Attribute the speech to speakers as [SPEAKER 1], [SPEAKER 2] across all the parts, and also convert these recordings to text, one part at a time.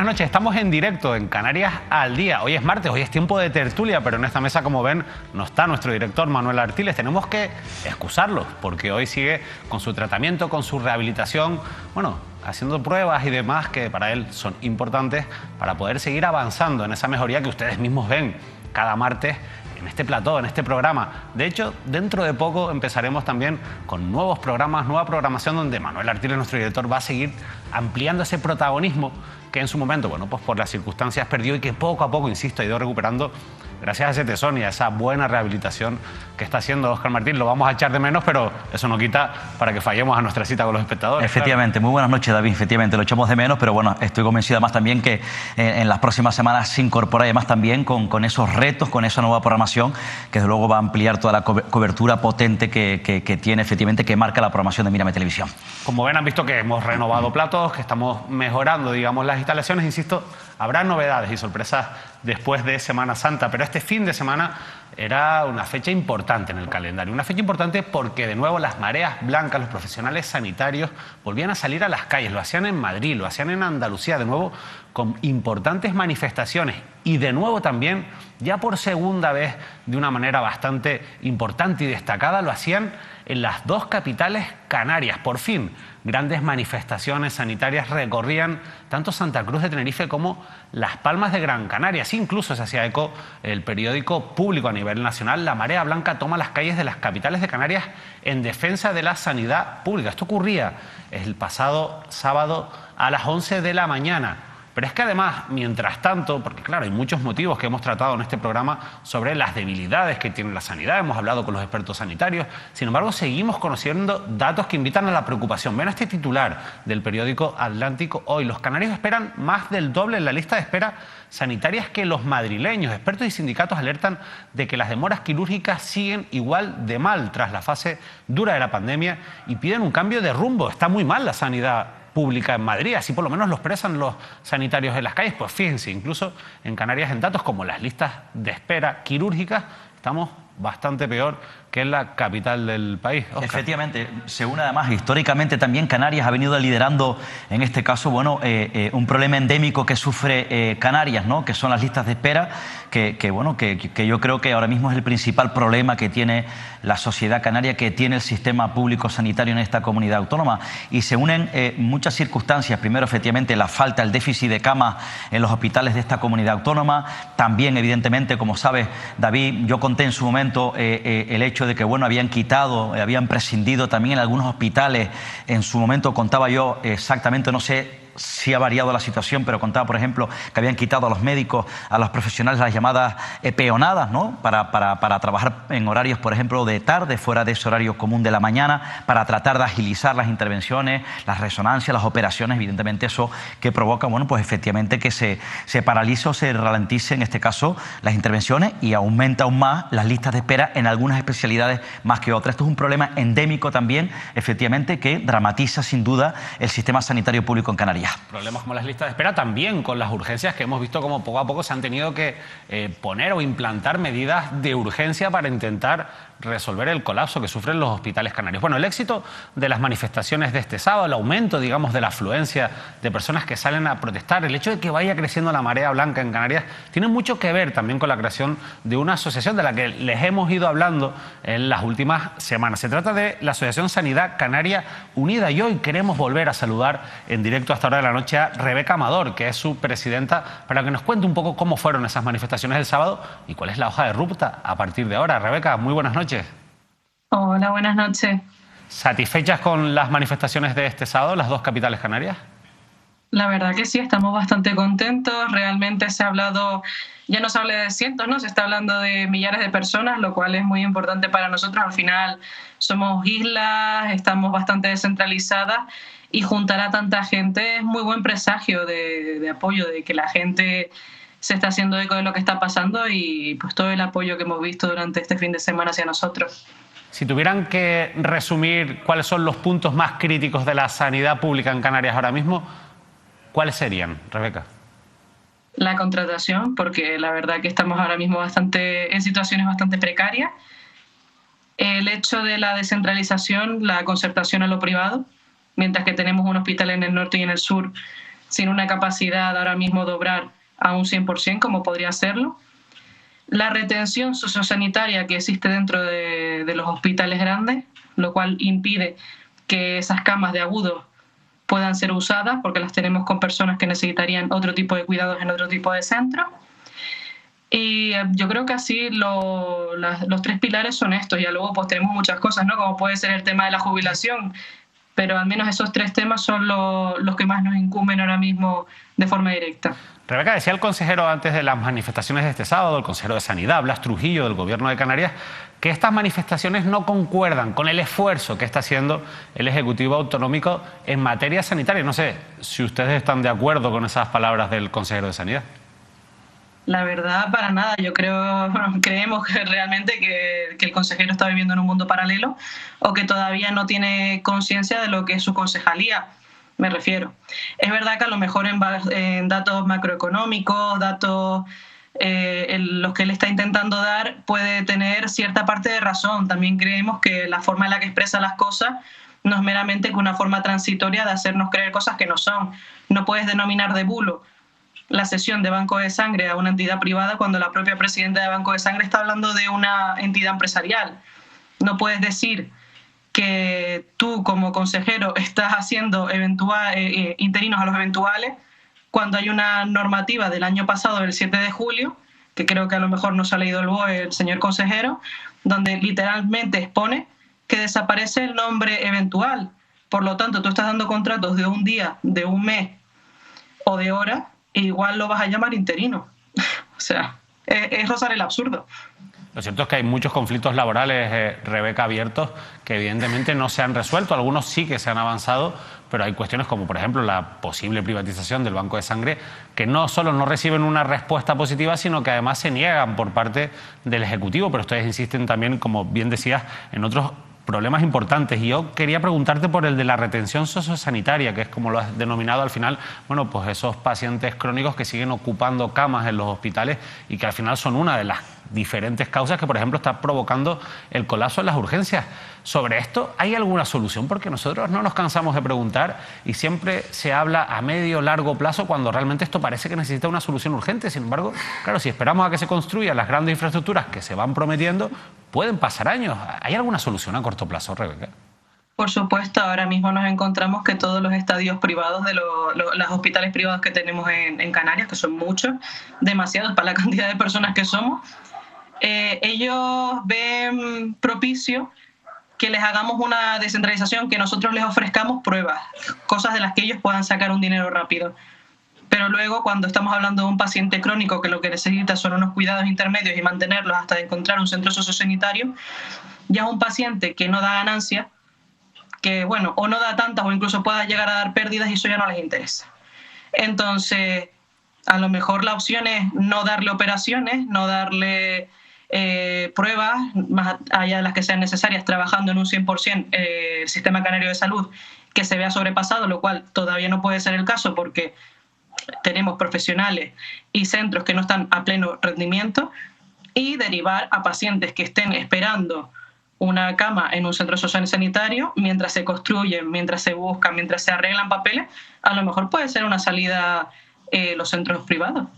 [SPEAKER 1] buenas noches, estamos en directo en Canarias al Día. Hoy es martes, hoy es tiempo de tertulia, pero en esta mesa, como ven, no está nuestro director Manuel Artiles. Tenemos que excusarlo porque hoy sigue con su tratamiento, con su rehabilitación, bueno, haciendo pruebas y demás que para él son importantes para poder seguir avanzando en esa mejoría que ustedes mismos ven cada martes en este plató, en este programa. De hecho, dentro de poco empezaremos también con nuevos programas, nueva programación donde Manuel Artiles, nuestro director, va a seguir ampliando ese protagonismo que en su momento, bueno, pues por las circunstancias perdió y que poco a poco, insisto, ha ido recuperando gracias a ese tesón y a esa buena rehabilitación que está haciendo Óscar Martín. Lo vamos a echar de menos, pero eso no quita para que fallemos a nuestra cita con los espectadores.
[SPEAKER 2] Efectivamente, claro. Muy buenas noches, David. Efectivamente, lo echamos de menos, pero bueno, estoy convencido además también que en las próximas semanas se incorpora además también con esos retos, con esa nueva programación, que desde luego va a ampliar toda la cobertura potente que tiene, efectivamente, que marca la programación de Mírame Televisión.
[SPEAKER 1] Como ven, han visto que hemos renovado platos, que estamos mejorando, digamos, las instalaciones. Insisto, habrá novedades y sorpresas después de Semana Santa, pero este fin de semana era una fecha importante en el calendario. Una fecha importante porque, de nuevo, las mareas blancas, los profesionales sanitarios, volvían a salir a las calles. Lo hacían en Madrid, lo hacían en Andalucía, de nuevo, con importantes manifestaciones. Y de nuevo también, ya por segunda vez, de una manera bastante importante y destacada, lo hacían en las dos capitales canarias. Por fin, grandes manifestaciones sanitarias recorrían tanto Santa Cruz de Tenerife como Las Palmas de Gran Canaria. Así incluso se hacía eco el periódico público a nivel nacional. La marea blanca toma las calles de las capitales de Canarias en defensa de la sanidad pública. Esto ocurría el pasado sábado a las 11 de la mañana. Pero es que además, mientras tanto, porque claro, hay muchos motivos que hemos tratado en este programa sobre las debilidades que tiene la sanidad, hemos hablado con los expertos sanitarios, sin embargo seguimos conociendo datos que invitan a la preocupación. Ven este titular del periódico Atlántico hoy: los canarios esperan más del doble en la lista de espera sanitarias que los madrileños. Expertos y sindicatos alertan de que las demoras quirúrgicas siguen igual de mal tras la fase dura de la pandemia y piden un cambio de rumbo. Está muy mal la sanidad pública en Madrid, así por lo menos lo expresan los sanitarios en las calles. Pues fíjense, incluso en Canarias, en datos como las listas de espera quirúrgicas, estamos bastante peor que en la capital del país. Óscar.
[SPEAKER 2] Efectivamente, según además históricamente también Canarias ha venido liderando en este caso, bueno, un problema endémico que sufre Canarias, ¿no? Que son las listas de espera, que yo creo que ahora mismo es el principal problema que tiene la sociedad canaria, que tiene el sistema público sanitario en esta comunidad autónoma. Y se unen muchas circunstancias. Primero, efectivamente, la falta, el déficit de camas en los hospitales de esta comunidad autónoma. También, evidentemente, como sabes, David, yo conté en su momento el hecho de que, bueno, habían prescindido también en algunos hospitales. En su momento contaba yo exactamente, no sé si ha variado la situación, pero contaba, por ejemplo, que habían quitado a los médicos, a los profesionales, las llamadas peonadas, ¿no? Para trabajar en horarios, por ejemplo, de tarde, fuera de ese horario común de la mañana, para tratar de agilizar las intervenciones, las resonancias, las operaciones. Evidentemente eso que provoca, bueno, pues efectivamente que se paralice o se ralentice, en este caso, las intervenciones, y aumenta aún más las listas de espera en algunas especialidades más que otras. Esto es un problema endémico también, efectivamente, que dramatiza sin duda el sistema sanitario público en Canarias.
[SPEAKER 1] Problemas como las listas de espera, también con las urgencias, que hemos visto como poco a poco se han tenido que poner o implantar medidas de urgencia para intentar resolver el colapso que sufren los hospitales canarios. Bueno, el éxito de las manifestaciones de este sábado, el aumento, digamos, de la afluencia de personas que salen a protestar, el hecho de que vaya creciendo la marea blanca en Canarias, tiene mucho que ver también con la creación de una asociación de la que les hemos ido hablando en las últimas semanas. Se trata de la Asociación Sanidad Canaria Unida, y hoy queremos volver a saludar en directo a esta hora de la noche a Rebeca Amador, que es su presidenta, para que nos cuente un poco cómo fueron esas manifestaciones del sábado y cuál es la hoja de ruta a partir de ahora. Rebeca, muy buenas noches.
[SPEAKER 3] Hola, buenas noches.
[SPEAKER 1] ¿Satisfechas con las manifestaciones de este sábado, las dos capitales canarias?
[SPEAKER 3] La verdad que sí, estamos bastante contentos. Realmente ya no se habla de cientos, ¿no? Se está hablando de millares de personas, lo cual es muy importante para nosotros. Al final somos islas, estamos bastante descentralizadas, y juntar a tanta gente es muy buen presagio de apoyo, de que la gente se está haciendo eco de lo que está pasando, y pues todo el apoyo que hemos visto durante este fin de semana hacia nosotros.
[SPEAKER 1] Si tuvieran que resumir cuáles son los puntos más críticos de la sanidad pública en Canarias ahora mismo, ¿cuáles serían, Rebeca?
[SPEAKER 3] La contratación, porque la verdad que estamos ahora mismo en situaciones bastante precarias. El hecho de la descentralización, la concertación a lo privado, mientras que tenemos un hospital en el norte y en el sur sin una capacidad ahora mismo de obrar a un 100% como podría hacerlo. La retención sociosanitaria que existe dentro de los hospitales grandes, lo cual impide que esas camas de agudos puedan ser usadas porque las tenemos con personas que necesitarían otro tipo de cuidados en otro tipo de centros. Y yo creo que así los tres pilares son estos. Y luego pues tenemos muchas cosas, ¿no? Como puede ser el tema de la jubilación, pero al menos esos tres temas son los que más nos incumben ahora mismo de forma directa.
[SPEAKER 1] Rebeca, decía el consejero antes de las manifestaciones de este sábado, el consejero de Sanidad, Blas Trujillo, del Gobierno de Canarias, que estas manifestaciones no concuerdan con el esfuerzo que está haciendo el Ejecutivo Autonómico en materia sanitaria. No sé si ustedes están de acuerdo con esas palabras del consejero de Sanidad.
[SPEAKER 3] La verdad, para nada. Creemos que realmente que el consejero está viviendo en un mundo paralelo o que todavía no tiene conciencia de lo que es su concejalía, me refiero. Es verdad que a lo mejor en datos macroeconómicos, datos en los que él está intentando dar, puede tener cierta parte de razón. También creemos que la forma en la que expresa las cosas no es meramente que una forma transitoria de hacernos creer cosas que no son. No puedes denominar de bulo la cesión de Banco de Sangre a una entidad privada cuando la propia presidenta de Banco de Sangre está hablando de una entidad empresarial. No puedes decir que tú como consejero estás haciendo interinos a los eventuales cuando hay una normativa del año pasado, del 7 de julio, que creo que a lo mejor no se ha leído el BOE el señor consejero, donde literalmente expone que desaparece el nombre eventual. Por lo tanto, tú estás dando contratos de un día, de un mes o de hora, e igual lo vas a llamar interino. O sea, es rozar el absurdo.
[SPEAKER 1] Lo cierto es que hay muchos conflictos laborales, Rebeca, abiertos, que evidentemente no se han resuelto. Algunos sí que se han avanzado, pero hay cuestiones como, por ejemplo, la posible privatización del Banco de Sangre, que no solo no reciben una respuesta positiva, sino que además se niegan por parte del Ejecutivo. Pero ustedes insisten también, como bien decías, en otros problemas importantes. Y yo quería preguntarte por el de la retención sociosanitaria, que es como lo has denominado al final, bueno, pues esos pacientes crónicos que siguen ocupando camas en los hospitales y que al final son una de las diferentes causas que, por ejemplo, está provocando el colapso en las urgencias. Sobre esto, ¿hay alguna solución? Porque nosotros no nos cansamos de preguntar y siempre se habla a medio o largo plazo cuando realmente esto parece que necesita una solución urgente. Sin embargo, claro, si esperamos a que se construyan las grandes infraestructuras que se van prometiendo, pueden pasar años. ¿Hay alguna solución a corto plazo, Rebeca?
[SPEAKER 3] Por supuesto, ahora mismo nos encontramos que todos los estadios privados de los hospitales privados que tenemos en Canarias, que son muchos, demasiados para la cantidad de personas que somos, ellos ven propicio que les hagamos una descentralización, que nosotros les ofrezcamos pruebas, cosas de las que ellos puedan sacar un dinero rápido. Pero luego, cuando estamos hablando de un paciente crónico que lo que necesita son unos cuidados intermedios y mantenerlos hasta encontrar un centro sociosanitario, ya es un paciente que no da ganancia, que bueno, o no da tantas o incluso pueda llegar a dar pérdidas y eso ya no les interesa. Entonces, a lo mejor la opción es no darle operaciones, no darle pruebas, más allá de las que sean necesarias, trabajando en un 100% el Sistema Canario de Salud, que se vea sobrepasado, lo cual todavía no puede ser el caso porque tenemos profesionales y centros que no están a pleno rendimiento, y derivar a pacientes que estén esperando una cama en un centro sociosanitario mientras se construyen, mientras se buscan, mientras se arreglan papeles. A lo mejor puede ser una salida los centros privados.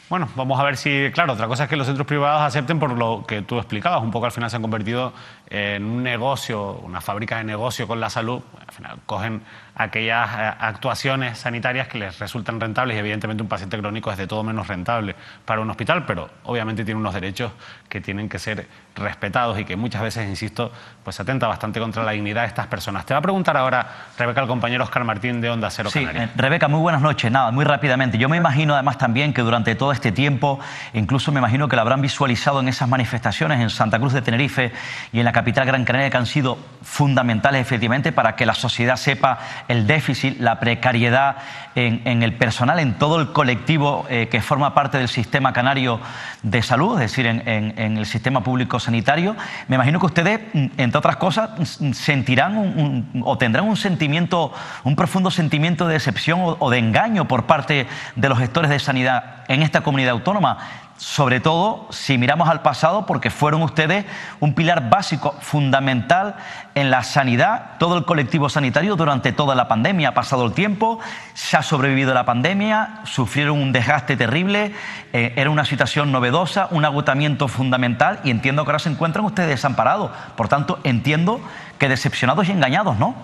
[SPEAKER 1] Bueno, vamos a ver si, claro, otra cosa es que los centros privados acepten por lo que tú explicabas. Un poco al final se han convertido en un negocio, una fábrica de negocio con la salud. Al final cogen aquellas actuaciones sanitarias que les resultan rentables y evidentemente un paciente crónico es de todo menos rentable para un hospital, pero obviamente tiene unos derechos que tienen que ser respetados y que muchas veces, insisto, pues atenta bastante contra la dignidad de estas personas. Te va a preguntar ahora, Rebeca, el compañero Óscar Martín de Onda Cero Canarias.
[SPEAKER 2] Rebeca, muy buenas noches. Nada, muy rápidamente. Yo me imagino además también que durante todo este tiempo, incluso me imagino que lo habrán visualizado en esas manifestaciones en Santa Cruz de Tenerife y en la capital Gran Canaria, que han sido fundamentales efectivamente para que la sociedad sepa el déficit, la precariedad en el personal, en todo el colectivo que forma parte del sistema canario de salud, es decir, en el sistema público sanitario. Me imagino que ustedes, entre otras cosas, sentirán o tendrán un sentimiento, un profundo sentimiento de decepción o de engaño por parte de los gestores de sanidad en esta comunidad autónoma. Sobre todo si miramos al pasado, porque fueron ustedes un pilar básico, fundamental en la sanidad, todo el colectivo sanitario durante toda la pandemia. Ha pasado el tiempo, se ha sobrevivido a la pandemia, sufrieron un desgaste terrible, era una situación novedosa, un agotamiento fundamental, y entiendo que ahora se encuentran ustedes desamparados. Por tanto, entiendo que decepcionados y engañados, ¿no?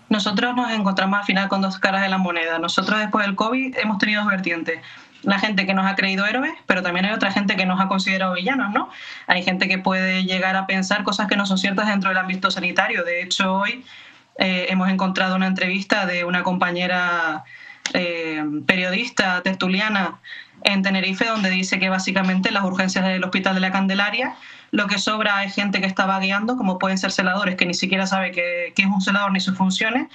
[SPEAKER 3] Nosotros nos encontramos al final con dos caras de la moneda. Nosotros después del COVID hemos tenido dos vertientes. La gente que nos ha creído héroes, pero también hay otra gente que nos ha considerado villanos, ¿no? Hay gente que puede llegar a pensar cosas que no son ciertas dentro del ámbito sanitario. De hecho, hoy hemos encontrado una entrevista de una compañera periodista tertuliana en Tenerife, donde dice que básicamente en las urgencias del Hospital de la Candelaria lo que sobra es gente que está vagueando, como pueden ser celadores que ni siquiera sabe qué es un celador ni sus funciones,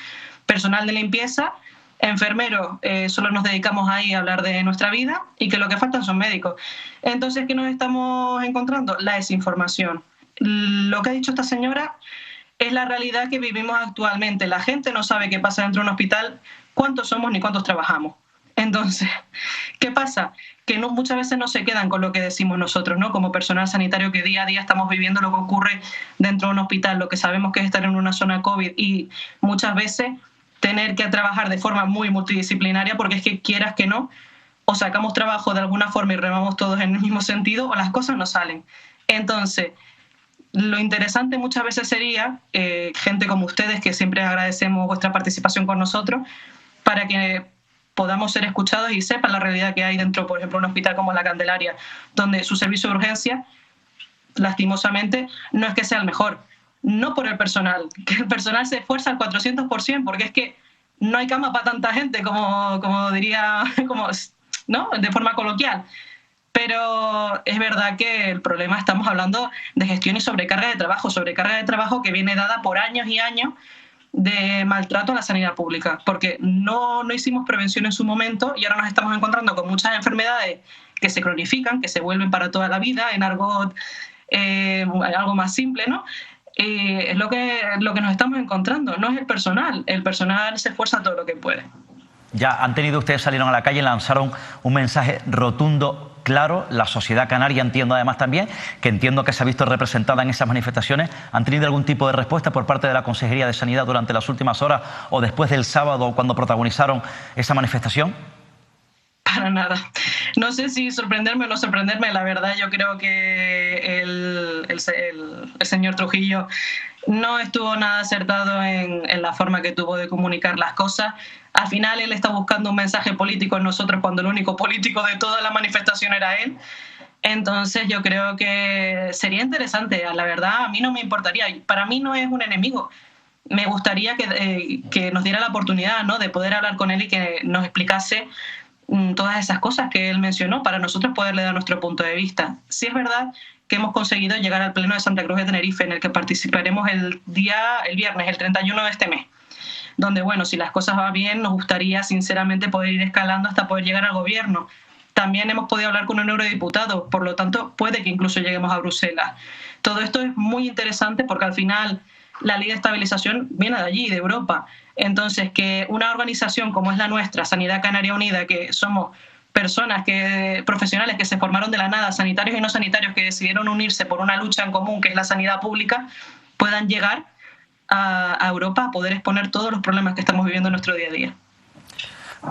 [SPEAKER 3] personal de limpieza, enfermeros, solo nos dedicamos ahí a hablar de nuestra vida, y que lo que faltan son médicos. Entonces, ¿qué nos estamos encontrando? La desinformación. Lo que ha dicho esta señora es la realidad que vivimos actualmente. La gente no sabe qué pasa dentro de un hospital, cuántos somos ni cuántos trabajamos. Entonces, ¿qué pasa? Que muchas veces no se quedan con lo que decimos nosotros, ¿no? Como personal sanitario, que día a día estamos viviendo lo que ocurre dentro de un hospital, lo que sabemos que es estar en una zona COVID, y muchas veces tener que trabajar de forma muy multidisciplinaria, porque es que quieras que no, o sacamos trabajo de alguna forma y remamos todos en el mismo sentido, o las cosas no salen. Entonces, lo interesante muchas veces sería, gente como ustedes, que siempre agradecemos vuestra participación con nosotros, para que podamos ser escuchados y sepan la realidad que hay dentro, por ejemplo, de un hospital como La Candelaria, donde su servicio de urgencia, lastimosamente, no es que sea el mejor. No por el personal, que el personal se esfuerza al 400%, porque es que no hay cama para tanta gente, como diría, ¿no? De forma coloquial. Pero es verdad que el problema, estamos hablando de gestión y sobrecarga de trabajo que viene dada por años y años de maltrato a la sanidad pública, porque no hicimos prevención en su momento, y ahora nos estamos encontrando con muchas enfermedades que se cronifican, que se vuelven para toda la vida, en argot algo más simple, ¿no? Es lo que nos estamos encontrando, no es el personal se esfuerza todo lo que puede.
[SPEAKER 2] Ya han tenido ustedes, salieron a la calle, lanzaron un mensaje rotundo, claro. La sociedad canaria, entiendo además también, que entiendo que se ha visto representada en esas manifestaciones. ¿Han tenido algún tipo de respuesta por parte de la Consejería de Sanidad durante las últimas horas o después del sábado, cuando protagonizaron esa manifestación?
[SPEAKER 3] Para nada. No sé si sorprenderme o no sorprenderme. La verdad, yo creo que el señor Trujillo no estuvo nada acertado en la forma que tuvo de comunicar las cosas. Al final, él está buscando un mensaje político en nosotros, cuando el único político de toda la manifestación era él. Entonces, yo creo que sería interesante. La verdad, a mí no me importaría. Para mí no es un enemigo. Me gustaría que nos diera la oportunidad, ¿no?, de poder hablar con él y que nos explicase todas esas cosas que él mencionó, para nosotros poderle dar nuestro punto de vista. Sí es verdad que hemos conseguido llegar al Pleno de Santa Cruz de Tenerife, en el que participaremos el viernes, el 31 de este mes, donde, bueno, si las cosas van bien, nos gustaría sinceramente poder ir escalando hasta poder llegar al gobierno. También hemos podido hablar con un eurodiputado, por lo tanto puede que incluso lleguemos a Bruselas. Todo esto es muy interesante, porque al final la ley de estabilización viene de allí, de Europa. Entonces, que una organización como es la nuestra, Sanidad Canaria Unida, que somos personas profesionales que se formaron de la nada, sanitarios y no sanitarios, que decidieron unirse por una lucha en común, que es la sanidad pública, puedan llegar a Europa a poder exponer todos los problemas que estamos viviendo en nuestro día a día.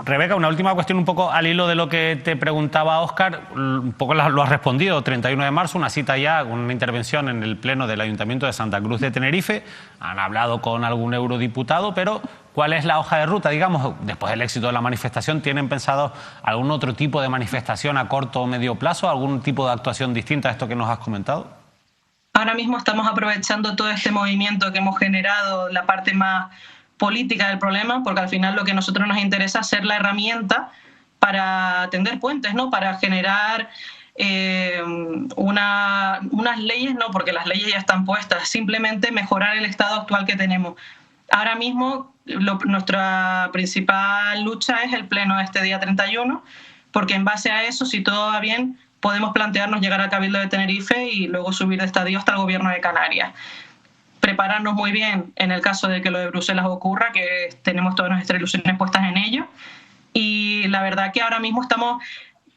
[SPEAKER 1] Rebeca, una última cuestión un poco al hilo de lo que te preguntaba Óscar, un poco lo has respondido. 31 de marzo, una cita ya, una intervención en el Pleno del Ayuntamiento de Santa Cruz de Tenerife. Han hablado con algún eurodiputado, pero ¿cuál es la hoja de ruta? Digamos, después del éxito de la manifestación, ¿tienen pensado algún otro tipo de manifestación a corto o medio plazo? ¿Algún tipo de actuación distinta a esto que nos has comentado?
[SPEAKER 3] Ahora mismo estamos aprovechando todo este movimiento que hemos generado, la parte más política del problema, porque al final lo que a nosotros nos interesa es ser la herramienta para tender puentes, ¿no?, para generar unas leyes, no, porque las leyes ya están puestas, simplemente mejorar el estado actual que tenemos. Ahora mismo nuestra principal lucha es el pleno de este día 31, porque en base a eso, si todo va bien, podemos plantearnos llegar al Cabildo de Tenerife y luego subir de estadio hasta el Gobierno de Canarias. Prepararnos muy bien en el caso de que lo de Bruselas ocurra, que tenemos todas nuestras ilusiones puestas en ello. Y la verdad que ahora mismo estamos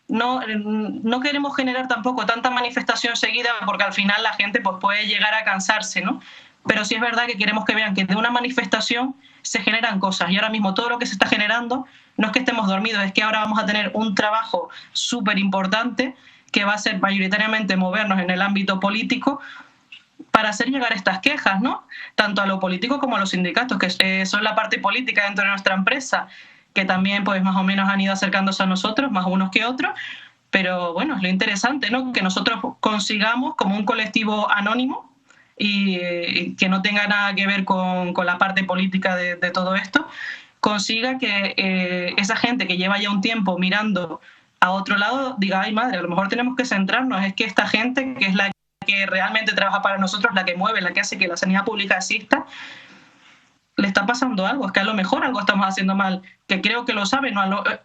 [SPEAKER 3] no queremos generar tampoco tanta manifestación seguida porque al final la gente pues, puede llegar a cansarse, ¿no? Pero sí es verdad que queremos que vean que de una manifestación se generan cosas y ahora mismo todo lo que se está generando no es que estemos dormidos, es que ahora vamos a tener un trabajo súper importante que va a ser mayoritariamente movernos en el ámbito político para hacer llegar estas quejas, ¿no? Tanto a lo político como a los sindicatos, que son la parte política dentro de nuestra empresa, que también pues más o menos han ido acercándose a nosotros, más unos que otros, pero bueno, es lo interesante, ¿no? Que nosotros consigamos como un colectivo anónimo y que no tenga nada que ver con la parte política de todo esto, consiga que esa gente que lleva ya un tiempo mirando a otro lado diga, ay madre, a lo mejor tenemos que centrarnos, es que esta gente que es la que realmente trabaja para nosotros, la que mueve, la que hace que la sanidad pública exista, le está pasando algo, es que a lo mejor algo estamos haciendo mal, que creo que lo saben,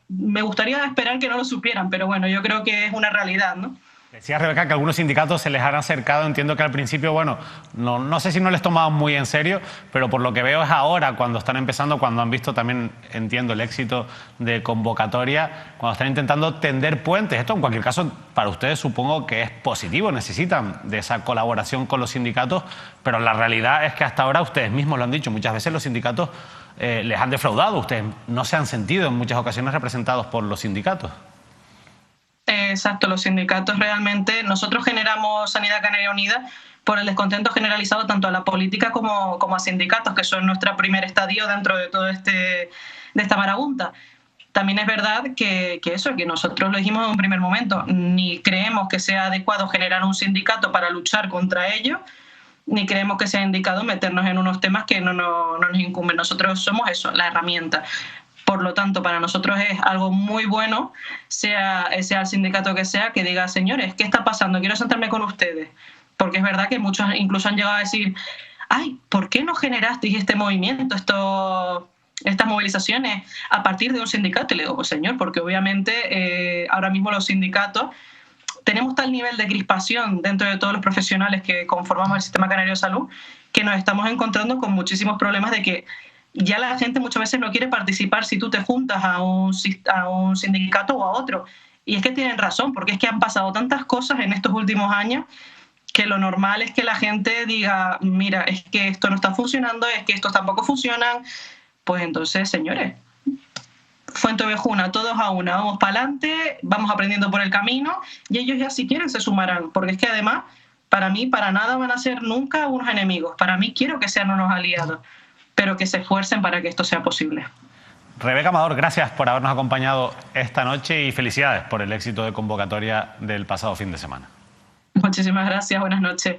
[SPEAKER 3] me gustaría esperar que no lo supieran, pero bueno, yo creo que es una realidad, ¿no?
[SPEAKER 1] Decía Rebeca que algunos sindicatos se les han acercado, entiendo que al principio, bueno, no sé si no les tomaban muy en serio, pero por lo que veo es ahora cuando están empezando, cuando han visto también, entiendo, el éxito de convocatoria, cuando están intentando tender puentes. Esto en cualquier caso para ustedes supongo que es positivo, necesitan de esa colaboración con los sindicatos, pero la realidad es que hasta ahora ustedes mismos lo han dicho, muchas veces los sindicatos les han defraudado, ustedes no se han sentido en muchas ocasiones representados por los sindicatos.
[SPEAKER 3] Exacto, los sindicatos realmente, nosotros generamos Sanidad Canaria Unida por el descontento generalizado tanto a la política como a sindicatos, que son nuestro primer estadio dentro de todo de esta marabunta. También es verdad que nosotros lo dijimos en un primer momento, ni creemos que sea adecuado generar un sindicato para luchar contra ello, ni creemos que sea indicado meternos en unos temas que no nos incumben. Nosotros somos eso, la herramienta. Por lo tanto, para nosotros es algo muy bueno, sea el sindicato que sea, que diga, señores, ¿qué está pasando? Quiero sentarme con ustedes. Porque es verdad que muchos incluso han llegado a decir, ay, ¿por qué no generasteis este movimiento, estas movilizaciones a partir de un sindicato? Y le digo, pues señor, porque obviamente ahora mismo los sindicatos tenemos tal nivel de crispación dentro de todos los profesionales que conformamos el Sistema Canario de Salud que nos estamos encontrando con muchísimos problemas de que ya la gente muchas veces no quiere participar si tú te juntas a un sindicato o a otro. Y es que tienen razón, porque es que han pasado tantas cosas en estos últimos años que lo normal es que la gente diga, mira, es que esto no está funcionando, es que estos tampoco funcionan. Pues entonces, señores, Fuenteovejuna, todos a una, vamos para adelante, vamos aprendiendo por el camino y ellos ya si quieren se sumarán, porque es que además, para mí, para nada van a ser nunca unos enemigos. Para mí quiero que sean unos aliados, pero que se esfuercen para que esto sea posible.
[SPEAKER 1] Rebeca Amador, gracias por habernos acompañado esta noche y felicidades por el éxito de convocatoria del pasado fin de semana.
[SPEAKER 3] Muchísimas gracias, buenas noches.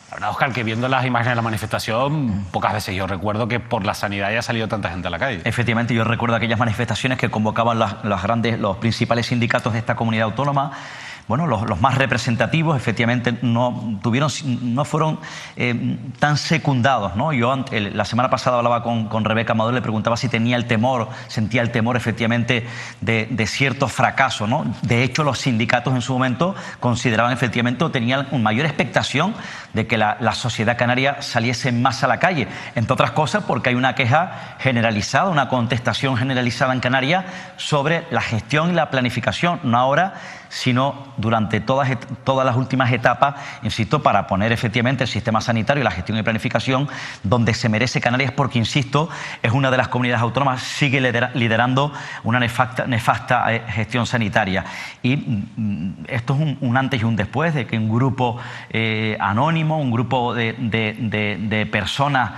[SPEAKER 1] La verdad, Óscar, que viendo las imágenes de la manifestación, pocas veces yo recuerdo que por la sanidad haya salido tanta gente a la calle.
[SPEAKER 2] Efectivamente, yo recuerdo aquellas manifestaciones que convocaban los principales sindicatos de esta comunidad autónoma. Bueno, los más representativos efectivamente no fueron tan secundados, ¿no? Yo la semana pasada hablaba con Rebeca Amador, le preguntaba si sentía el temor efectivamente de cierto fracaso, ¿no? De hecho, los sindicatos en su momento consideraban efectivamente o tenían una mayor expectación de que la sociedad canaria saliese más a la calle, entre otras cosas porque hay una queja generalizada, una contestación generalizada en Canarias sobre la gestión y la planificación, no ahora, sino durante todas las últimas etapas, insisto, para poner efectivamente el sistema sanitario y la gestión y planificación donde se merece Canarias, porque, insisto, es una de las comunidades autónomas, sigue liderando una nefasta gestión sanitaria. Y esto es un antes y un después de que un grupo anónimo, un grupo de personas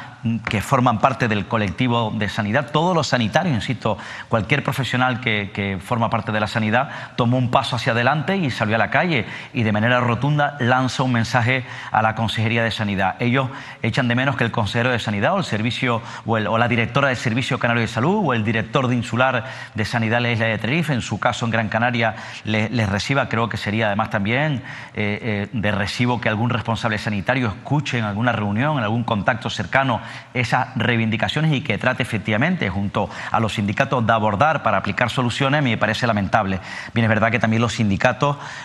[SPEAKER 2] que forman parte del colectivo de sanidad, todos los sanitarios, insisto, cualquier profesional que forma parte de la sanidad, tomó un paso hacia adelante y salió a la calle y de manera rotunda lanza un mensaje a la Consejería de Sanidad. Ellos echan de menos que el consejero de Sanidad o la directora del Servicio Canario de Salud o el director de Insular de Sanidad de la Isla de Tenerife, en su caso en Gran Canaria, les reciba. Creo que sería además también de recibo que algún responsable sanitario escuche en alguna reunión, en algún contacto cercano, esas reivindicaciones y que trate efectivamente junto a los sindicatos de abordar para aplicar soluciones. Me parece lamentable. Bien, es verdad que también los sindicatos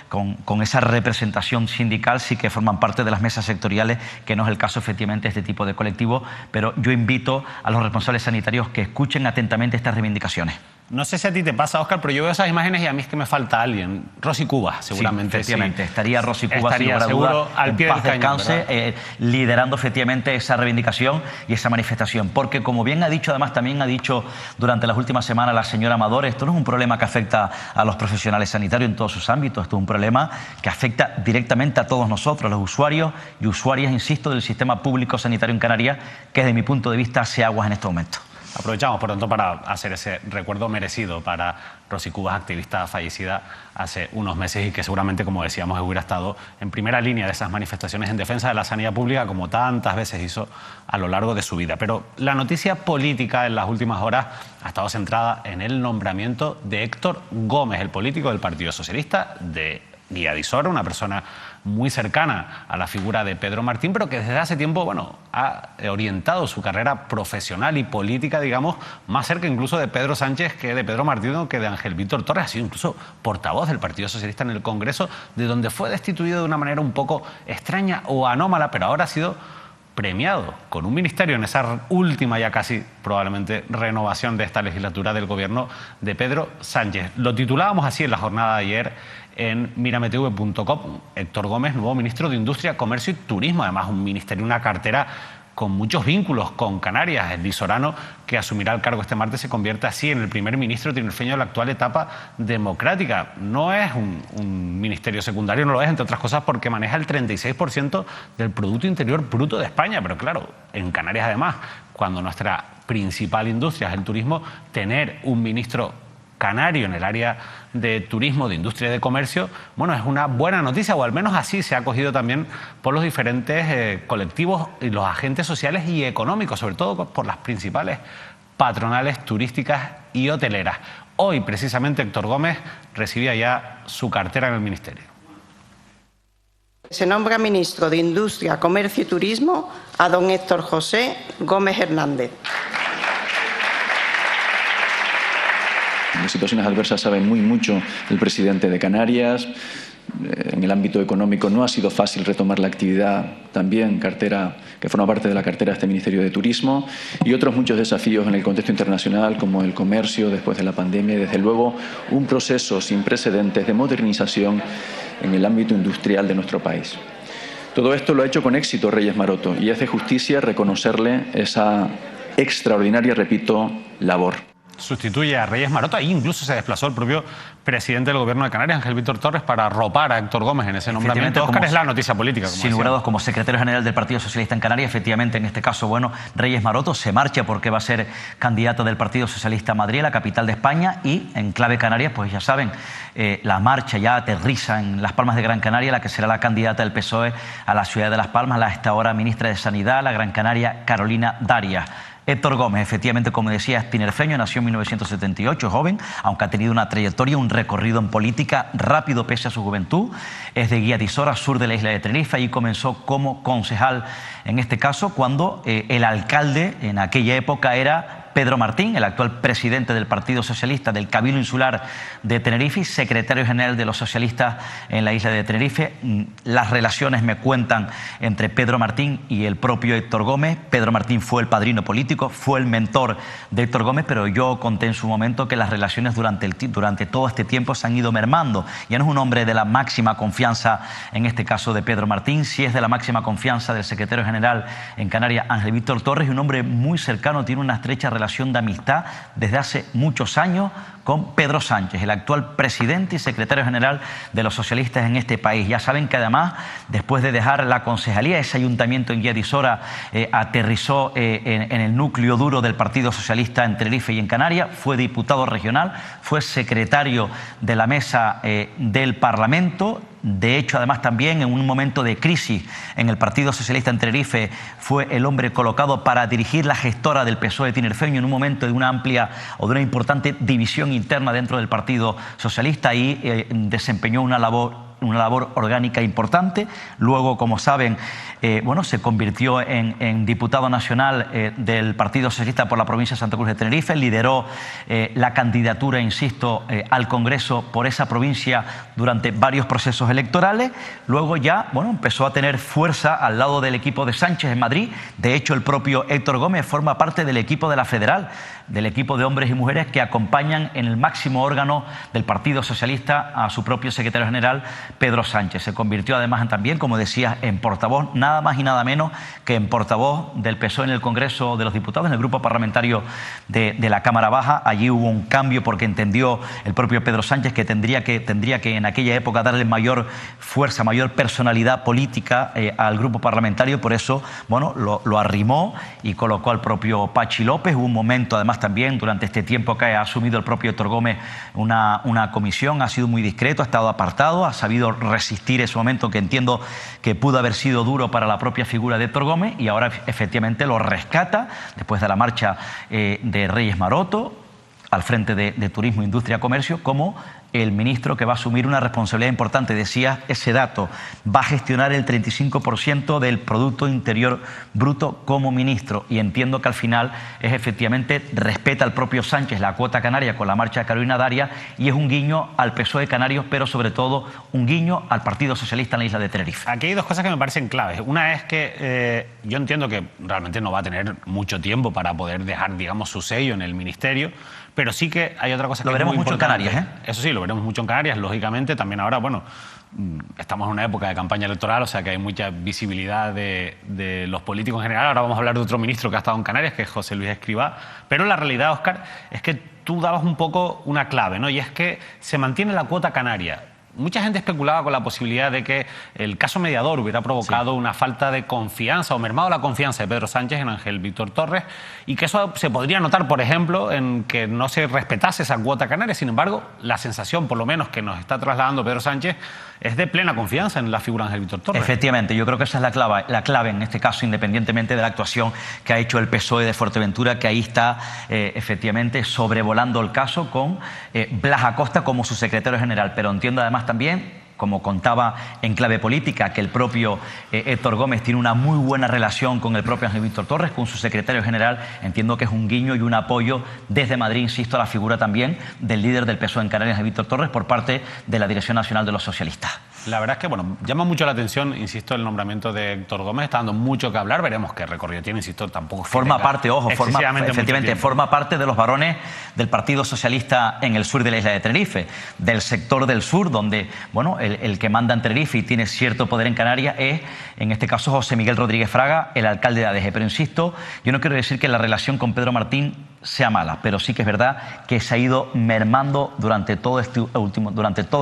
[SPEAKER 2] con esa representación sindical sí que forman parte de las mesas sectoriales, que no es el caso efectivamente de este tipo de colectivos, pero yo invito a los responsables sanitarios que escuchen atentamente estas reivindicaciones.
[SPEAKER 1] No sé si a ti te pasa, Óscar, pero yo veo esas imágenes y a mí es que me falta alguien. Rosy Cubas, seguramente.
[SPEAKER 2] Sí, efectivamente. Estaría Rosy Cubas,
[SPEAKER 1] estaría
[SPEAKER 2] sin lugar a duda,
[SPEAKER 1] al pie
[SPEAKER 2] en paz
[SPEAKER 1] del cañón,
[SPEAKER 2] descanse, liderando efectivamente esa reivindicación y esa manifestación. Porque, como bien ha dicho, además también ha dicho durante las últimas semanas la señora Amador, esto no es un problema que afecta a los profesionales sanitarios en todos sus ámbitos, esto es un problema que afecta directamente a todos nosotros, los usuarios y usuarias, insisto, del sistema público sanitario en Canarias, que desde mi punto de vista hace aguas en este momento.
[SPEAKER 1] Aprovechamos, por tanto, para hacer ese recuerdo merecido para Rosy Cubas, activista fallecida hace unos meses y que seguramente, como decíamos, hubiera estado en primera línea de esas manifestaciones en defensa de la sanidad pública, como tantas veces hizo a lo largo de su vida. Pero la noticia política en las últimas horas ha estado centrada en el nombramiento de Héctor Gómez, el político del Partido Socialista de Guía de Isora, una persona muy cercana a la figura de Pedro Martín, pero que desde hace tiempo, bueno, ha orientado su carrera profesional y política, digamos, más cerca incluso de Pedro Sánchez que de Pedro Martín o que de Ángel Víctor Torres. Ha sido incluso portavoz del Partido Socialista en el Congreso, de donde fue destituido de una manera un poco extraña o anómala, pero ahora ha sido premiado con un ministerio en esa última ya casi probablemente renovación de esta legislatura del gobierno de Pedro Sánchez. Lo titulábamos así en la jornada de ayer en mirametv.com. Héctor Gómez, nuevo ministro de Industria, Comercio y Turismo. Además, un ministerio, una cartera con muchos vínculos con Canarias. El lisorano que asumirá el cargo este martes se convierte así en el primer ministro tinerfeño de la actual etapa democrática. No es un ministerio secundario, no lo es, entre otras cosas, porque maneja el 36% del Producto Interior Bruto de España. Pero claro, en Canarias además, cuando nuestra principal industria es el turismo, tener un ministro canario en el área de turismo, de industria y de comercio, bueno, es una buena noticia, o al menos así se ha acogido también por los diferentes colectivos y los agentes sociales y económicos, sobre todo por las principales patronales turísticas y hoteleras. Hoy, precisamente, Héctor Gómez recibía ya su cartera en el ministerio.
[SPEAKER 4] Se nombra ministro de Industria, Comercio y Turismo a don Héctor José Gómez Hernández.
[SPEAKER 5] En situaciones adversas sabe muy mucho el presidente de Canarias. En el ámbito económico no ha sido fácil retomar la actividad, también cartera que forma parte de la cartera de este Ministerio de Turismo, y otros muchos desafíos en el contexto internacional, como el comercio después de la pandemia y, desde luego, un proceso sin precedentes de modernización en el ámbito industrial de nuestro país. Todo esto lo ha hecho con éxito Reyes Maroto, y es de justicia reconocerle esa extraordinaria, repito, labor.
[SPEAKER 1] Sustituye a Reyes Maroto. Ahí incluso se desplazó el propio presidente del gobierno de Canarias, Ángel Víctor Torres, para arropar a Héctor Gómez en ese nombramiento. Óscar, es la noticia política.
[SPEAKER 2] Sin lugar a dudas, como secretario general del Partido Socialista en Canarias, efectivamente, en este caso, bueno, Reyes Maroto se marcha porque va a ser candidato del Partido Socialista a Madrid, la capital de España, y en clave Canarias, pues ya saben, la marcha ya aterriza en Las Palmas de Gran Canaria, la que será la candidata del PSOE a la ciudad de Las Palmas, la hasta ahora ministra de Sanidad, la Gran Canaria, Carolina Darias. Héctor Gómez, efectivamente, como decía, es tinerfeño, nació en 1978, joven, aunque ha tenido una trayectoria, un recorrido en política rápido pese a su juventud. Es de Guía de Isora, sur de la isla de Tenerife, y comenzó como concejal, en este caso, cuando el alcalde en aquella época era Pedro Martín, el actual presidente del Partido Socialista del Cabildo Insular de Tenerife y secretario general de los socialistas en la isla de Tenerife. Las relaciones, me cuentan, entre Pedro Martín y el propio Héctor Gómez. Pedro Martín fue el padrino político, fue el mentor de Héctor Gómez, pero yo conté en su momento que las relaciones durante todo este tiempo se han ido mermando. Ya no es un hombre de la máxima confianza, en este caso de Pedro Martín, sí es de la máxima confianza del secretario general en Canarias, Ángel Víctor Torres, y un hombre muy cercano, tiene una estrecha relación de amistad desde hace muchos años con Pedro Sánchez, el actual presidente y secretario general de los socialistas en este país. Ya saben que además, después de dejar la concejalía, ese ayuntamiento en Guía de Isora aterrizó en el núcleo duro del Partido Socialista en Tenerife y en Canarias, fue diputado regional, fue secretario de la mesa del Parlamento. De hecho, además, también en un momento de crisis en el Partido Socialista en Tenerife fue el hombre colocado para dirigir la gestora del PSOE tinerfeño en un momento de una amplia o de una importante división interna dentro del Partido Socialista, y desempeñó una labor labor orgánica importante. Luego, como saben, bueno, se convirtió en diputado nacional del Partido Socialista por la provincia de Santa Cruz de Tenerife, lideró la candidatura, insisto, al Congreso por esa provincia durante varios procesos electorales. Luego ya, bueno, empezó a tener fuerza al lado del equipo de Sánchez en Madrid. De hecho, el propio Héctor Gómez forma parte del equipo de la Federal, del equipo de hombres y mujeres que acompañan en el máximo órgano del Partido Socialista a su propio secretario general, Pedro Sánchez. Se convirtió además también, como decía, en portavoz, nada más y nada menos que en portavoz del PSOE en el Congreso de los Diputados, en el grupo parlamentario de la Cámara Baja. Allí hubo un cambio porque entendió el propio Pedro Sánchez que tendría que en aquella época darle mayor fuerza, mayor personalidad política al grupo parlamentario. Por eso, bueno, lo arrimó y colocó al propio Pachi López. Hubo un momento, además, también durante este tiempo que ha asumido el propio Héctor Gómez una comisión. Ha sido muy discreto, ha estado apartado, ha sabido resistir ese momento que entiendo que pudo haber sido duro para la propia figura de Héctor Gómez, y ahora efectivamente lo rescata después de la marcha de Reyes Maroto al frente de Turismo, Industria, Comercio, como el ministro que va a asumir una responsabilidad importante. Decía ese dato, va a gestionar el 35% del Producto Interior Bruto como ministro, y entiendo que al final es efectivamente, respeta al propio Sánchez la cuota canaria con la marcha de Carolina Darias, y es un guiño al PSOE canario, pero sobre todo un guiño al Partido Socialista en la isla de Tenerife.
[SPEAKER 1] Aquí hay dos cosas que me parecen claves. Una es que yo entiendo que realmente no va a tener mucho tiempo para poder dejar, digamos, su sello en el ministerio, pero sí que hay otra cosa que es muy importante. Lo veremos mucho en Canarias, ¿eh? Eso sí, lo veremos mucho en Canarias, lógicamente. También ahora, bueno, estamos en una época de campaña electoral, o sea que hay mucha visibilidad de los políticos en general. Ahora vamos a hablar de otro ministro que ha estado en Canarias, que es José Luis Escrivá. Pero la realidad, Óscar, es que tú dabas un poco una clave, ¿no? Y es que se mantiene la cuota canaria. Mucha gente especulaba con la posibilidad de que el caso mediador hubiera provocado una falta de confianza o mermado la confianza de Pedro Sánchez en Ángel Víctor Torres, y que eso se podría notar, por ejemplo, en que no se respetase esa cuota canaria. Sin embargo, la sensación, por lo menos, que nos está trasladando Pedro Sánchez es de plena confianza en la figura de Ángel Víctor Torres.
[SPEAKER 2] Efectivamente, yo creo que esa es la clave en este caso, independientemente de la actuación que ha hecho el PSOE de Fuerteventura, que ahí está efectivamente sobrevolando el caso con Blas Acosta como su secretario general. Pero entiendo además también, como contaba en clave política, que el propio Héctor Gómez tiene una muy buena relación con el propio Ángel Víctor Torres, con su secretario general. Entiendo que es un guiño y un apoyo desde Madrid, insisto, a la figura también del líder del PSOE en Canarias, Ángel Víctor Torres, por parte de la Dirección Nacional de los Socialistas.
[SPEAKER 1] La verdad es que, bueno, llama mucho la atención, insisto, el nombramiento de Héctor Gómez. Está dando mucho que hablar, veremos qué recorrido tiene, insisto, tampoco...
[SPEAKER 2] Forma parte, ojo, efectivamente, forma parte de los varones del Partido Socialista en el sur de la isla de Tenerife, del sector del sur, donde, bueno, el que manda en Tenerife y tiene cierto poder en Canarias es, en este caso, José Miguel Rodríguez Fraga, el alcalde de Adeje. Pero insisto, yo no quiero decir que la relación con Pedro Martín sea mala, pero sí que es verdad que se ha ido mermando durante todos